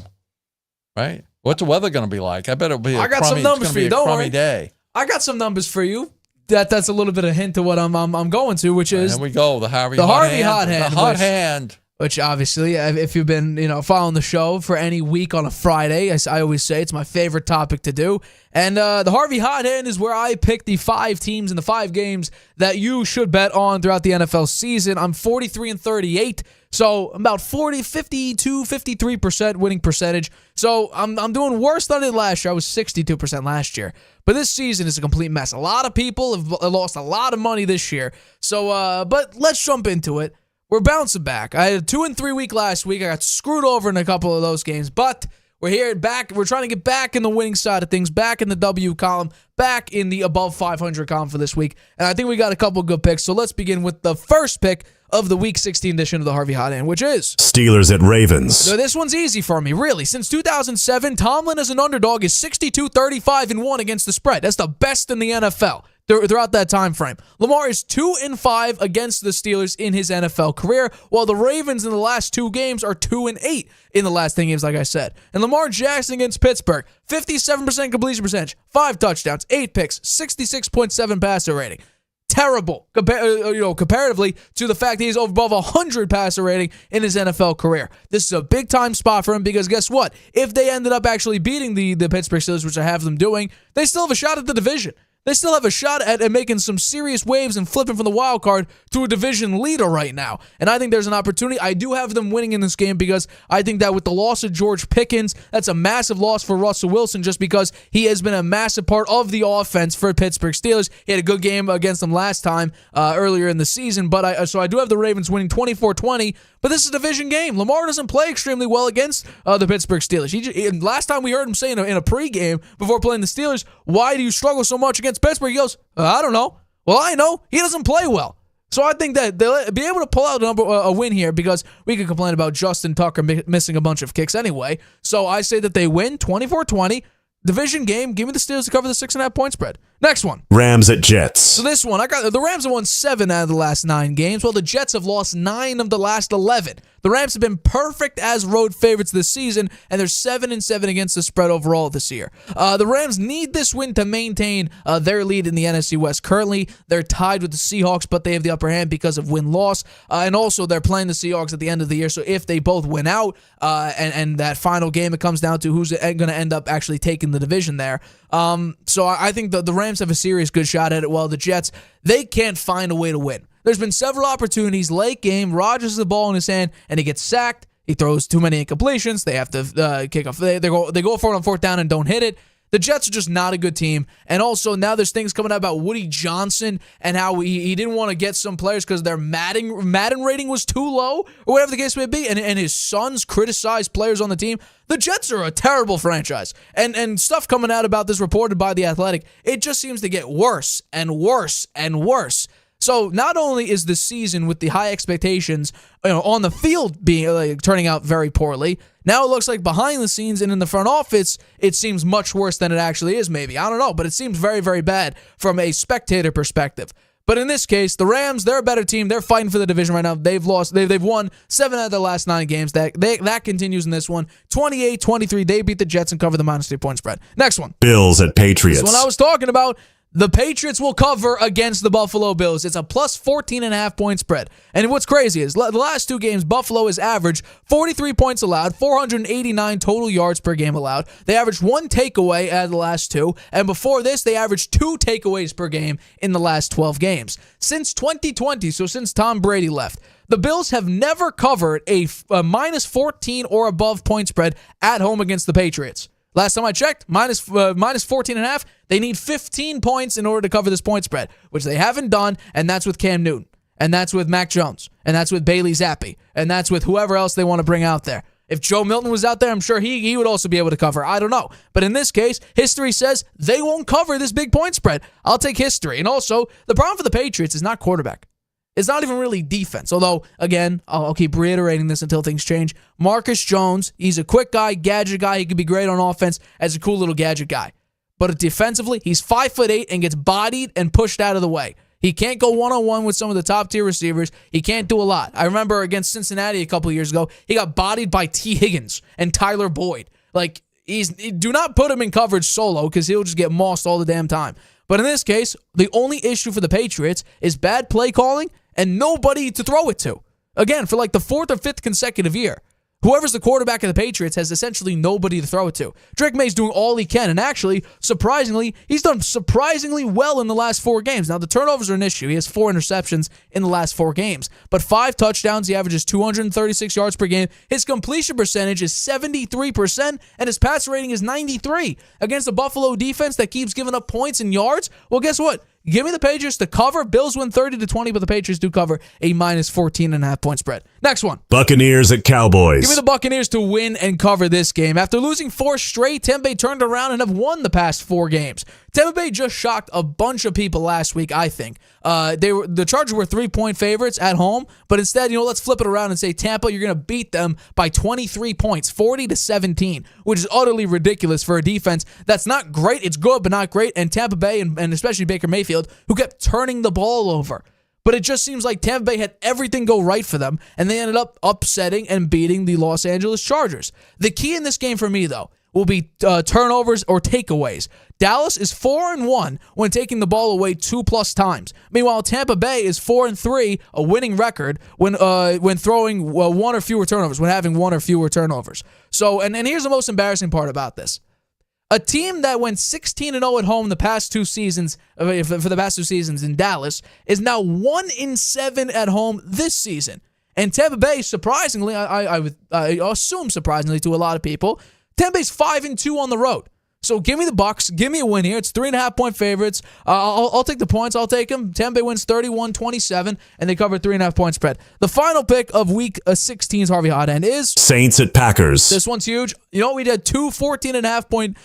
Right? What's the weather going to be like? I bet it'll be I got some numbers for you. Don't worry. Day. I got some numbers for you. That's a little bit of a hint to what I'm going to, which is Here we go. The Harvey hot hand. The hot hand. Which obviously, if you've been following the show for any week on a Friday, as I always say, it's my favorite topic to do. And the Harvey Hot Hand is where I pick the 5 teams in the 5 games that you should bet on throughout the NFL season. I'm 43-38, so about 53% winning percentage. So I'm doing worse than I did last year. I was 62% last year. But this season is a complete mess. A lot of people have lost a lot of money this year. So, but let's jump into it. We're bouncing back. I had a 2-3 week last week. I got screwed over in a couple of those games, but we're here back. We're trying to get back in the winning side of things, back in the W column, back in the above 500 column for this week. And I think we got a couple good picks. So let's begin with the first pick of the Week 16 edition of the Harvey Hot Hand, which is Steelers at Ravens. So this one's easy for me, really. Since 2007, Tomlin as an underdog is 62-35-1 against the spread. That's the best in the NFL throughout that time frame. Lamar is 2-5 against the Steelers in his NFL career, while the Ravens in the last 2 games are 2-8 in the last 10 games, like I said. And Lamar Jackson against Pittsburgh, 57% completion percentage, 5 touchdowns, 8 picks, 66.7 passer rating. Terrible, comparatively to the fact that he's above 100 passer rating in his NFL career. This is a big-time spot for him because guess what? If they ended up actually beating the Pittsburgh Steelers, which I have them doing, they still have a shot at the division. They still have a shot at making some serious waves and flipping from the wild card to a division leader right now. And I think there's an opportunity. I do have them winning in this game because I think that with the loss of George Pickens, that's a massive loss for Russell Wilson just because he has been a massive part of the offense for Pittsburgh Steelers. He had a good game against them last time earlier in the season, but so I do have the Ravens winning 24-20. But this is a division game. Lamar doesn't play extremely well against the Pittsburgh Steelers. Last time we heard him say in a pregame before playing the Steelers, why do you struggle so much against Pittsburgh? He goes, I don't know. Well, I know. He doesn't play well. So I think that they'll be able to pull out a win here because we could complain about Justin Tucker missing a bunch of kicks anyway. So I say that they win 24-20. Division game. Give me the Steelers to cover the 6.5 point spread. Next one. Rams at Jets. So this one, I got the Rams have won 7 out of the last 9 games, while the Jets have lost 9 of the last 11. The Rams have been perfect as road favorites this season, and they're 7-7 against the spread overall this year. The Rams need this win to maintain their lead in the NFC West. Currently, they're tied with the Seahawks, but they have the upper hand because of win-loss, and also they're playing the Seahawks at the end of the year. So if they both win out, and that final game, it comes down to who's going to end up actually taking the division there. So I think the Rams have a serious good shot at it, while the Jets, they can't find a way to win. There's been several opportunities, late game, Rodgers has the ball in his hand, and he gets sacked. He throws too many incompletions. They have to kick off. They go for it on 4th down and don't hit it. The Jets are just not a good team. And also now there's things coming out about Woody Johnson and how he didn't want to get some players because their Madden rating was too low or whatever the case may be. And his sons criticized players on the team. The Jets are a terrible franchise. And stuff coming out about this reported by The Athletic, it just seems to get worse and worse and worse. So not only is the season with the high expectations, on the field being turning out very poorly, now it looks like behind the scenes and in the front office, it seems much worse than it actually is. Maybe, I don't know, but it seems very, very bad from a spectator perspective. But in this case, the Rams, they're a better team. They're fighting for the division right now. They've won 7 out of the last 9 games. That continues in this one. 28-23. They beat the Jets and cover the -3 point spread. Next one. Bills at Patriots. This is what I was talking about. The Patriots will cover against the Buffalo Bills. It's a plus 14.5 point spread. And what's crazy is the last 2 games, Buffalo has averaged 43 points allowed, 489 total yards per game allowed. They averaged 1 takeaway out of the last 2. And before this, they averaged 2 takeaways per game in the last 12 games. Since 2020, so since Tom Brady left, the Bills have never covered a minus 14 or above point spread at home against the Patriots. Last time I checked, minus 14.5. They need 15 points in order to cover this point spread, which they haven't done, and that's with Cam Newton, and that's with Mac Jones, and that's with Bailey Zappi, and that's with whoever else they want to bring out there. If Joe Milton was out there, I'm sure he would also be able to cover. I don't know. But in this case, history says they won't cover this big point spread. I'll take history. And also, the problem for the Patriots is not quarterback. It's not even really defense. Although, again, I'll keep reiterating this until things change. Marcus Jones, he's a quick guy, gadget guy. He could be great on offense as a cool little gadget guy. But defensively, he's 5'8" and gets bodied and pushed out of the way. He can't go one-on-one with some of the top-tier receivers. He can't do a lot. I remember against Cincinnati a couple of years ago, he got bodied by T. Higgins and Tyler Boyd. Like, do not put him in coverage solo because he'll just get mossed all the damn time. But in this case, the only issue for the Patriots is bad play calling and nobody to throw it to. Again, for like the 4th or 5th consecutive year. Whoever's the quarterback of the Patriots has essentially nobody to throw it to. Drake May's doing all he can, and actually, surprisingly, he's done surprisingly well in the last 4 games. Now, the turnovers are an issue. He has 4 interceptions in the last 4 games, but 5 touchdowns. He averages 236 yards per game. His completion percentage is 73%, and his passer rating is 93. Against a Buffalo defense that keeps giving up points and yards, well, guess what? Give me the Patriots to cover. Bills win 30-20, but the Patriots do cover a minus 14.5 point spread. Next one. Buccaneers at Cowboys. Give me the Buccaneers to win and cover this game. After losing 4 straight, Tampa Bay turned around and have won the past 4 games. Tampa Bay just shocked a bunch of people last week, I think. The Chargers were 3-point favorites at home, but instead, let's flip it around and say, Tampa, you're going to beat them by 23 points, 40-17, which is utterly ridiculous for a defense that's not great. It's good, but not great. And Tampa Bay, and especially Baker Mayfield, who kept turning the ball over. But it just seems like Tampa Bay had everything go right for them, and they ended up upsetting and beating the Los Angeles Chargers. The key in this game for me, though, will be turnovers or takeaways. Dallas is 4-1 when taking the ball away 2+ times. Meanwhile, Tampa Bay is 4-3, a winning record when throwing 1 or fewer turnovers, when having 1 or fewer turnovers. So, and here's the most embarrassing part about this. A team that went 16-0 at home the past 2 seasons, for the past 2 seasons in Dallas, is now 1-7 at home this season. And Tampa Bay, surprisingly, I assume surprisingly to a lot of people, Tampa Bay's 5-2 on the road. So give me the Bucs. Give me a win here. It's 3.5 point favorites. I'll take the points. I'll take them. Tampa Bay wins 31-27, and they cover 3.5 point spread. The final pick of Week 16's Harvey Hot End is Saints at Packers. This one's huge. We did 2 14.5 point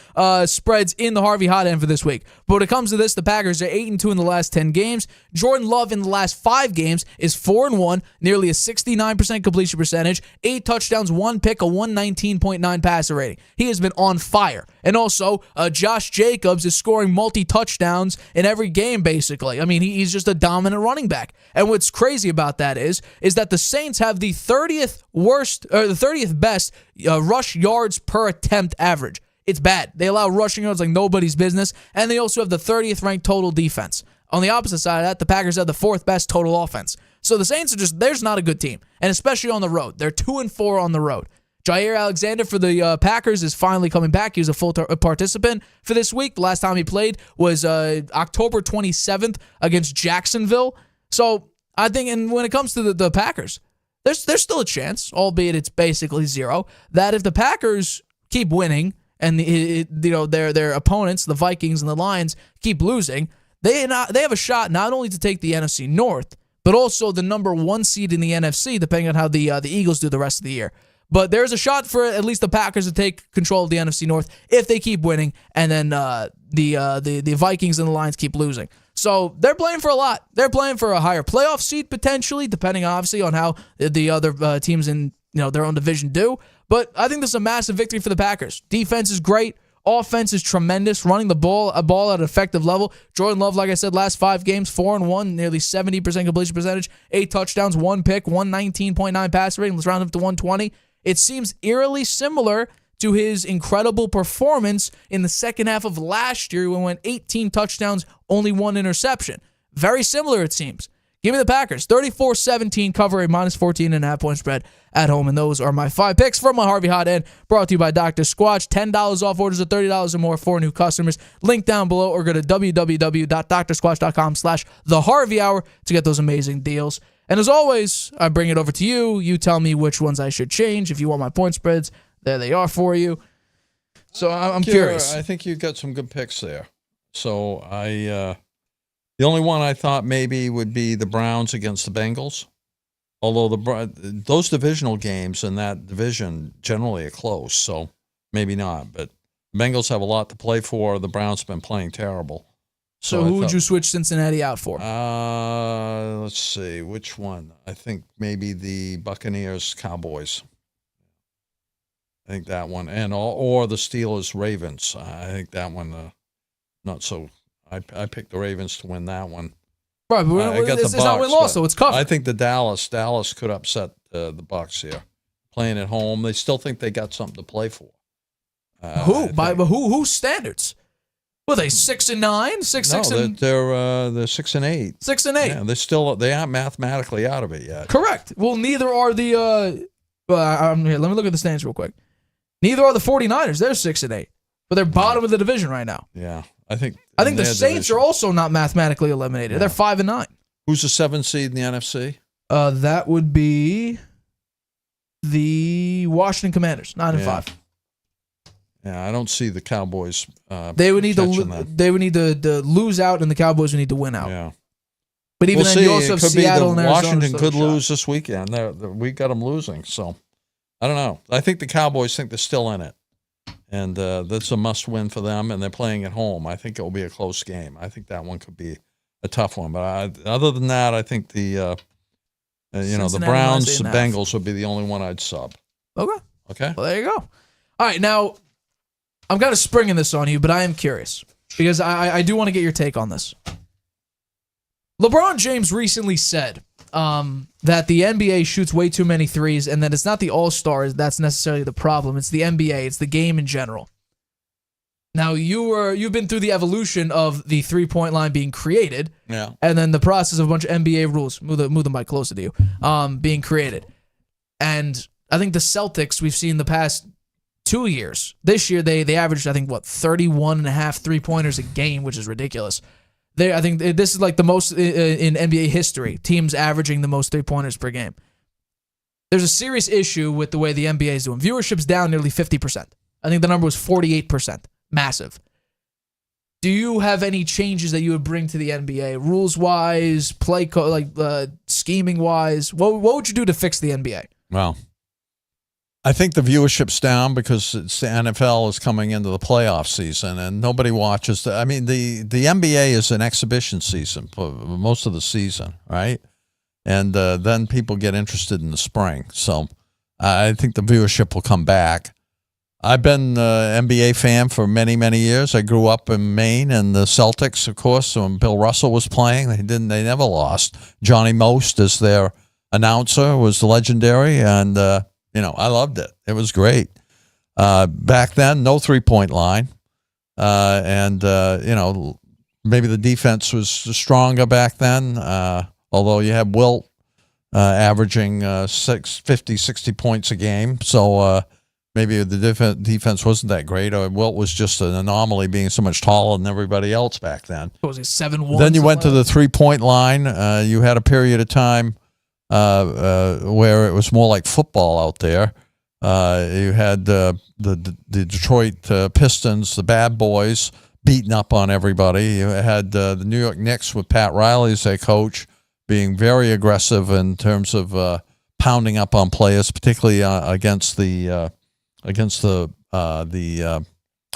spreads in the Harvey Hot End for this week. But when it comes to this, the Packers are 8-2 in the last 10 games. Jordan Love in the last 5 games is 4-1, nearly a 69% completion percentage, 8 touchdowns, 1 pick, a 119.9 passer rating. He has been on fire. And also, Josh Jacobs is scoring multi-touchdowns in every game, basically. I mean, he's just a dominant running back. And what's crazy about that is that the Saints have the 30th best rush yards per attempt average. It's bad. They allow rushing yards like nobody's business, and they also have the 30th ranked total defense. On the opposite side of that, the Packers have the 4th best total offense. So the Saints are there's not a good team, and especially on the road. They're 2-4 on the road. Jair Alexander for the Packers is finally coming back. He was a full participant for this week. The last time he played was October 27th against Jacksonville. So I think, and when it comes to the Packers, there's still a chance, albeit it's basically 0, that if the Packers keep winning and their opponents, the Vikings and the Lions, keep losing, they have a shot not only to take the NFC North, but also the number 1 seed in the NFC, depending on how the Eagles do the rest of the year. But there's a shot for at least the Packers to take control of the NFC North if they keep winning, and then the Vikings and the Lions keep losing. So they're playing for a lot. They're playing for a higher playoff seed potentially, depending obviously on how the other teams in their own division do. But I think this is a massive victory for the Packers. Defense is great. Offense is tremendous. Running the ball at an effective level. Jordan Love, like I said, last 5 games, 4-1, nearly 70% completion percentage, 8 touchdowns, 1 pick, 119.9 passer rating. Let's round up to 120. It seems eerily similar to his incredible performance in the second half of last year when he went 18 touchdowns, only 1 interception. Very similar, it seems. Give me the Packers. 34-17, cover a minus 14.5 point spread at home. And those are my 5 picks from my Harvey Hot End, brought to you by Dr. Squatch. $10 off orders of $30 or more for new customers. Link down below, or go to www.drsquatch.com/The Harvey Hour to get those amazing deals. And as always, I bring it over to you. You tell me which ones I should change. If you want my point spreads, there they are for you. So I'm curious. I think you got some good picks there. So the only one I thought maybe would be the Browns against the Bengals. Although those divisional games in that division generally are close, so maybe not. But Bengals have a lot to play for. The Browns have been playing terrible. So who would you switch Cincinnati out for? Let's see. Which one? I think maybe the Buccaneers, Cowboys. I think that one. Or the Steelers, Ravens. I think that one, not so. I picked the Ravens to win that one. Right, but it's not win-loss, so it's covered. I think the Dallas could upset the Bucs here. Playing at home, they still think they got something to play for. Whose standards? Were they 6-9, 6-6? They're 6-8. 6-8. Yeah, they aren't mathematically out of it yet. Correct. Well, neither are the. Here, let me look at the standings real quick. Neither are the 49ers. They're 6-8, but they're bottom of the division right now. Yeah, I think the Saints are also not mathematically eliminated. Yeah. They're 5-9. Who's the 7th seed in the NFC? That would be the Washington Commanders, 9-5. Yeah, I don't see the Cowboys. They would need to lose out, and the Cowboys would need to win out. Yeah, but even then, you also have Seattle and Arizona. Washington could lose this weekend. We got them losing, so I don't know. I think the Cowboys think they're still in it, and that's a must-win for them. And they're playing at home. I think it will be a close game. I think that one could be a tough one. But other than that, I think the Browns, the Bengals would be the only one I'd sub. Okay. Well, there you go. All right, now. I'm kind of springing this on you, but I am curious because I do want to get your take on this. LeBron James recently said that the NBA shoots way too many threes and that it's not the All-Stars that's necessarily the problem. It's the NBA. It's the game in general. Now, you've been through the evolution of the three-point line being created and then the process of a bunch of NBA rules, move the mic closer to you, being created. And I think the Celtics, we've seen the past 2 years. This year, they averaged, I think, 31.5 three-pointers a game, which is ridiculous. I think this is like the most in NBA history, teams averaging the most three-pointers per game. There's a serious issue with the way the NBA is doing. Viewership's down nearly 50%. I think the number was 48%. Massive. Do you have any changes that you would bring to the NBA, rules-wise, scheming-wise? What would you do to fix the NBA? Well, I think the viewership's down because the NFL is coming into the playoff season and nobody watches. The NBA is an exhibition season for most of the season, right? And then people get interested in the spring. So I think the viewership will come back. I've been an NBA fan for many, many years. I grew up in Maine, and the Celtics, of course, when Bill Russell was playing, they never lost. Johnny Most as their announcer was legendary, and I loved it. It was great. Back then, no three-point line. And maybe the defense was stronger back then, although you had Wilt averaging 50, 60 points a game. So maybe the defense wasn't that great, or Wilt was just an anomaly being so much taller than everybody else back then. What was it, 7-1? Then you went to the three-point line. You had a period of time where it was more like football out there. You had the Detroit Pistons, the bad boys, beating up on everybody. You had the New York Knicks with Pat Riley as their coach, being very aggressive in terms of pounding up on players, particularly against the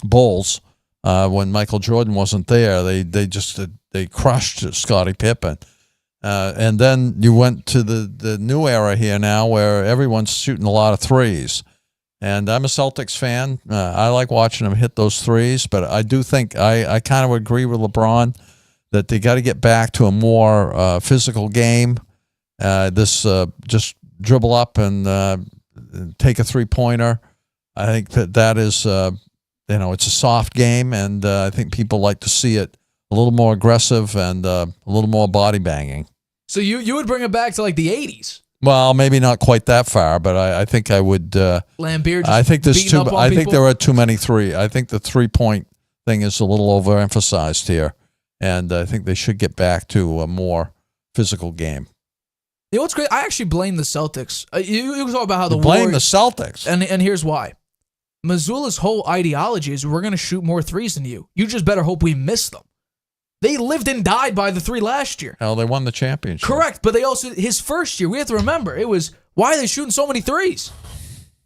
Bulls. When Michael Jordan wasn't there, they crushed Scottie Pippen. And then you went to the new era here now where everyone's shooting a lot of threes. And I'm a Celtics fan. I like watching them hit those threes, but I do think I kind of agree with LeBron that they got to get back to a more physical game. Just dribble up and take a three-pointer. I think that is, it's a soft game, and I think people like to see it a little more aggressive and a little more body banging. So you would bring it back to like the 80s? Well, maybe not quite that far, but I think I would. Lambeer. I think I think there are too many three. I think the 3-point thing is a little overemphasized here, and I think they should get back to a more physical game. You know what's great? I actually blame the Celtics. You talk about how the blame the Celtics, and here's why. Missoula's whole ideology is we're going to shoot more threes than you. You just better hope we miss them. They lived and died by the 3 last year. Hell, they won the championship. Correct, but they also, his first year, we have to remember, it was, why are they shooting so many threes?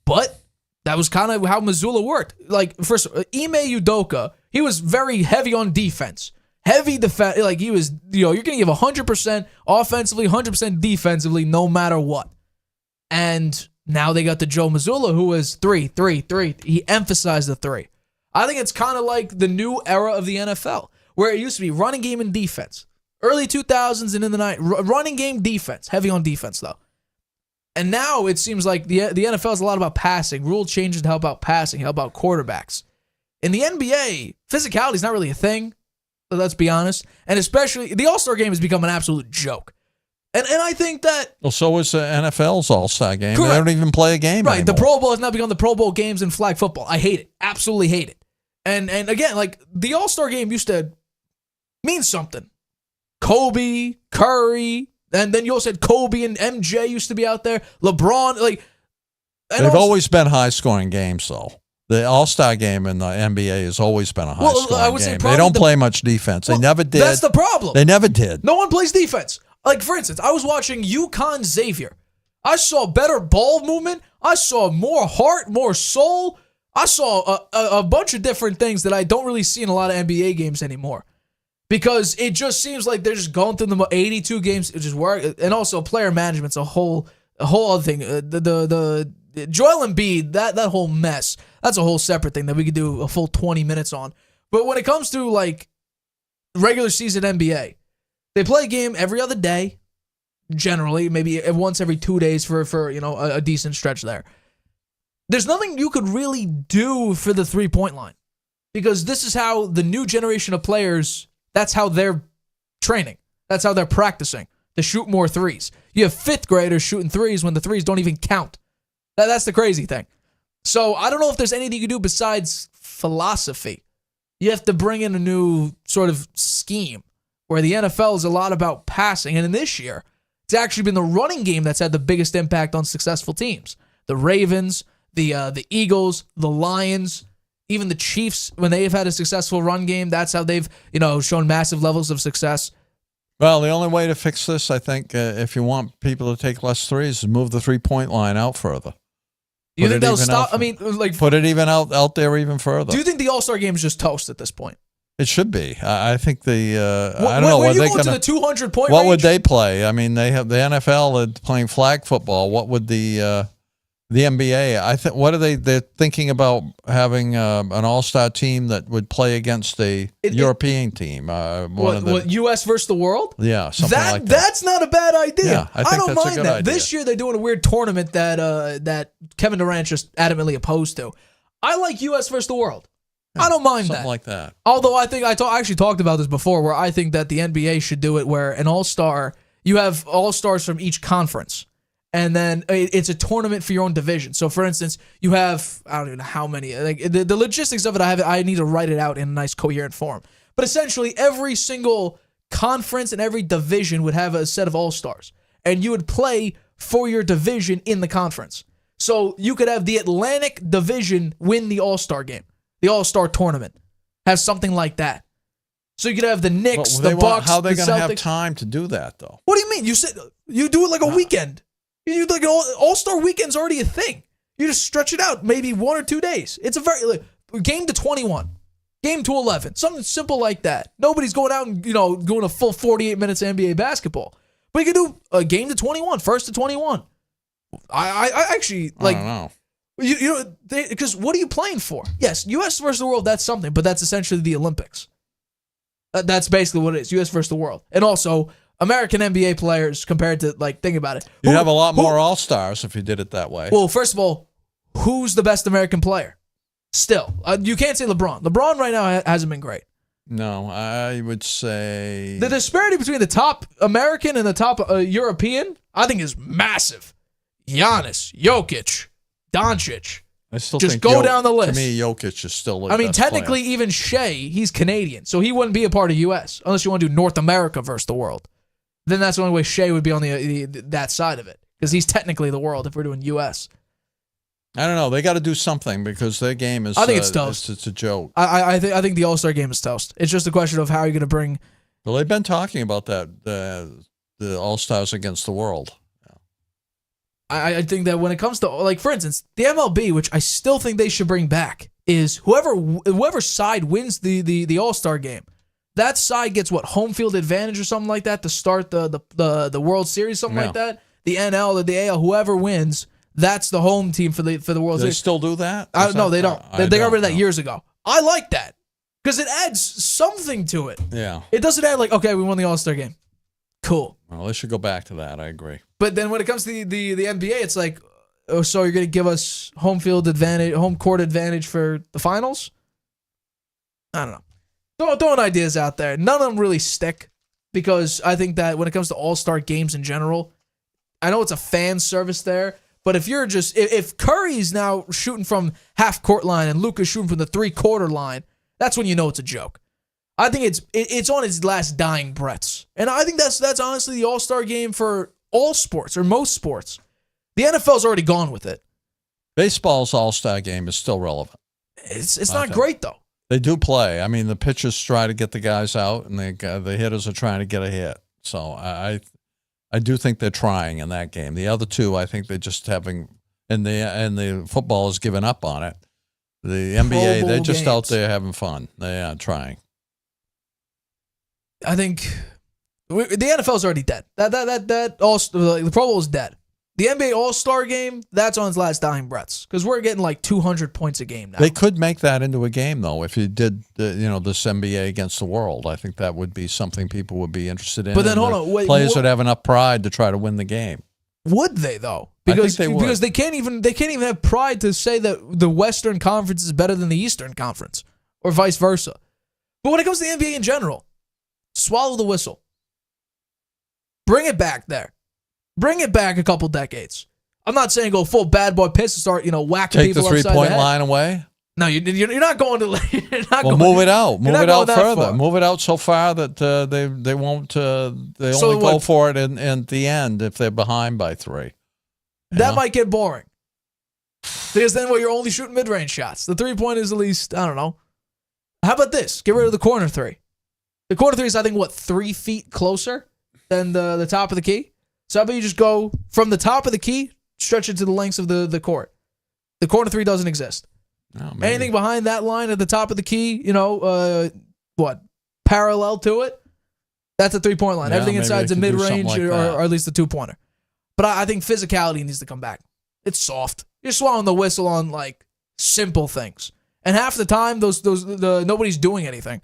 But that was kind of how Missoula worked. Like, first, Ime Udoka, he was very heavy on defense. Heavy defense, like he was, you're going to give 100% offensively, 100% defensively, no matter what. And now they got the Joe Missoula, who was 3. He emphasized the 3. I think it's kind of like the new era of the NFL, where it used to be running game and defense. Early 2000s and in the 90s, running game defense, heavy on defense though. And now it seems like the NFL is a lot about passing. Rule changes to help out passing, help out quarterbacks. In the NBA, physicality is not really a thing, let's be honest. And especially, the All-Star game has become an absolute joke. And I think that... Well, so is the NFL's All-Star game. Correct. They don't even play a game Right, anymore. the Pro Bowl has now become the Pro Bowl games and flag football. I hate it. Absolutely hate it. And again, like, the All-Star game used to mean something. Kobe, Curry, and then you also had Kobe and MJ used to be out there. LeBron, like... They've always been high-scoring games, though. The All-Star game in the NBA has always been a high-scoring game. They don't play much defense. They never did. That's the problem. They never did. No one plays defense. Like, for instance, I was watching UConn Xavier. I saw better ball movement. I saw more heart, more soul. I saw a bunch of different things that I don't really see in a lot of NBA games anymore. Because it just seems like they're just going through the 82 games. It just work. And also player management's a whole other thing. The Joel Embiid, that whole mess, that's a whole separate thing that we could do a full 20 minutes on. But when it comes to like regular season NBA, they play a game every other day, generally, maybe once every 2 days for a decent stretch there. There's nothing you could really do for the 3-point line because this is how the new generation of players, that's how they're training. That's how they're practicing to shoot more threes. You have 5th graders shooting threes when the threes don't even count. That's the crazy thing. So I don't know if there's anything you can do besides philosophy. You have to bring in a new sort of scheme where the NFL is a lot about passing. And in this year, it's actually been the running game that's had the biggest impact on successful teams. The Ravens, the Eagles, the Lions, even the Chiefs, when they've had a successful run game, that's how they've shown massive levels of success. Well, the only way to fix this, I think, if you want people to take less threes, is move the 3-point line out further. Do you think that'll stop? I mean, like, put it even out there even further. Do you think the All-Star game is just toast at this point? It should be. I think the I don't when know. When are you they go going to the 200-point What range, would they play? I mean, they have the NFL playing flag football. What would the NBA? I think. What are they? They're thinking about having an all-star team that would play against a European team. What, U.S. versus the world? Yeah, something like that. That's not a bad idea. Yeah, I think don't that's mind a good that. idea. This year they're doing a weird tournament that Kevin Durant just adamantly opposed to. I like U.S. versus the world. I don't mind something that. like that. Although I think I actually talked about this before, where I think that the NBA should do it where an all-star, you have all-stars from each conference, and then it's a tournament for your own division. So, for instance, you have, I don't even know how many, like the logistics of it, I need to write it out in a nice coherent form. But essentially, every single conference and every division would have a set of all-stars, and you would play for your division in the conference. So you could have the Atlantic Division win the all-star game. The All-Star Tournament. Have something like that. So you could have the Knicks, the Bucks, how are they the going to Celtics. have time to do that, though? What do you mean? You said you do it like a weekend. You do like an All-Star weekend's already a thing. You just stretch it out, maybe 1 or 2 days. It's a very game to 21, game to 11, something simple like that. Nobody's going out and going a full 48 minutes of NBA basketball. But you can do a game to 21, first to 21. I actually like. I don't know. Because what are you playing for? Yes, U.S. versus the world, that's something, but that's essentially the Olympics. That's basically what it is, U.S. versus the world. And also, American NBA players compared to, think about it. You'd have a lot more all-stars if you did it that way. Well, first of all, who's the best American player? Still. You can't say LeBron. LeBron right now hasn't been great. No, I would say... The disparity between the top American and the top European, I think, is massive. Giannis, Jokic, Doncic. I still just think go down the list. To me, Jokic is still I mean, technically, even Shea, he's Canadian, so he wouldn't be a part of U.S. unless you want to do North America versus the world. Then that's the only way Shea would be on that side of it, because he's technically the world if we're doing U.S. I don't know. They got to do something because their game is. I think it's toast. It's a joke. I think the All-Star game is toast. It's just a question of how you're going to bring Well, they've been talking about that, the All-Stars against the world. I think that when it comes to, like, for instance, the MLB, which I still think they should bring back, is whoever side wins the All-Star game, that side gets what, home field advantage or something like that to start the World Series, something like that. The NL or the AL, whoever wins, that's the home team for the World Do they Series. Still do that? No, they don't. They got rid of that know. years ago. I like that because it adds something to it. Yeah. It doesn't add like, okay, we won the All-Star game. Cool. Well, they should go back to that. I agree. But then when it comes to the NBA, it's like, oh, so you're going to give us home field advantage, home court advantage for the finals? I don't know. Throwing ideas out there. None of them really stick because I think that when it comes to all-star games in general, I know it's a fan service there, but if Curry's now shooting from half court line and Luka's shooting from the 3/4 line, that's when you know it's a joke. I think it's on its last dying breaths. And I think that's honestly the all-star game for all sports or most sports. The NFL's already gone with it. Baseball's All-Star game is still relevant. It's not great, though. They do play. I mean, the pitchers try to get the guys out, and the hitters are trying to get a hit. So I do think they're trying in that game. The other two, I think they're just having, and the football has given up on it. The NBA, they're just out there having fun. They are trying. I think the NFL's already dead. The Pro Bowl is dead. The NBA All-Star game, that's on its last dying breaths because we're getting like 200 points a game now. They could make that into a game, though, if you did, this NBA against the world. I think that would be something people would be interested in. But then, hold on. Players would have enough pride to try to win the game. Would they, though? Because they would. Because they can't even have pride to say that the Western Conference is better than the Eastern Conference or vice versa. But when it comes to the NBA in general, swallow the whistle. Bring it back there. Bring it back a couple decades. I'm not saying go full bad boy piss and start, whacking people upside the head. Take the 3-point line away? No, you're not going to. Move it out. Move it out further. Far. Move it out so far that they won't. They only go for it at the end if they're behind by 3. That might get boring. Because then you're only shooting mid-range shots. The 3-point is at least, I don't know. How about this? Get rid of the corner 3. The corner 3 is, I think, 3 feet closer than the top of the key? So how about you just go from the top of the key, stretch it to the lengths of the court? The corner 3 doesn't exist. Anything behind that line at the top of the key, parallel to it, that's a 3-point line. Everything inside is a mid-range or at least a 2-pointer. But I think physicality needs to come back. It's soft. You're swallowing the whistle on simple things, and half the time nobody's doing anything.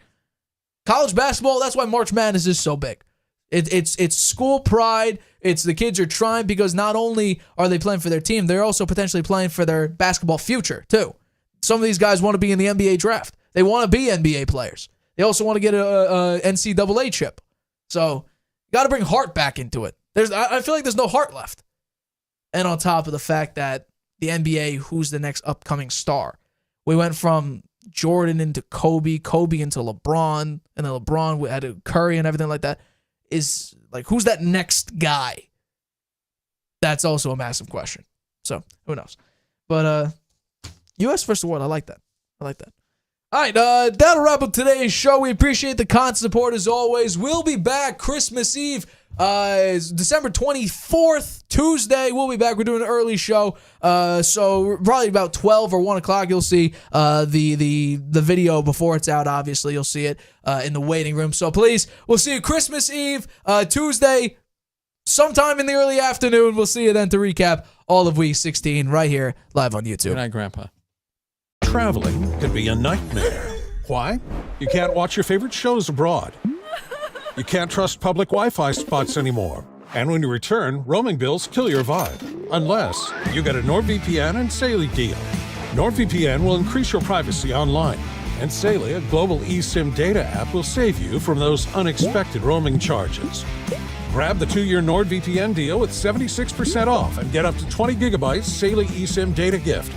College basketball, that's why March Madness is so big. It's school pride. It's the kids are trying because not only are they playing for their team, they're also potentially playing for their basketball future too. Some of these guys want to be in the NBA draft. They want to be NBA players. They also want to get a NCAA chip. So you got to bring heart back into it. I feel like there's no heart left. And on top of the fact that the NBA, who's the next upcoming star? We went from Jordan into Kobe into LeBron, and then LeBron had Curry and everything like that. Is who's that next guy? That's also a massive question. So who knows? But U.S. versus the world, I like that. All right, that'll wrap up today's show. We appreciate the constant support as always. We'll be back Christmas Eve, December 24th, Tuesday. We'll be back. We're doing an early show, so probably about 12 or 1 o'clock. You'll see the video before it's out. Obviously, you'll see it in the waiting room. So please, we'll see you Christmas Eve, Tuesday, sometime in the early afternoon. We'll see you then to recap all of Week 16 right here live on YouTube. Good night, Grandpa. Traveling can be a nightmare. Why? You can't watch your favorite shows abroad. You can't trust public Wi-Fi spots anymore. And when you return, roaming bills kill your vibe. Unless you get a NordVPN and Saley deal. NordVPN will increase your privacy online. And Saley, a global eSIM data app, will save you from those unexpected roaming charges. Grab the 2-year NordVPN deal with 76% off and get up to 20 gigabytes Saley eSIM data gift.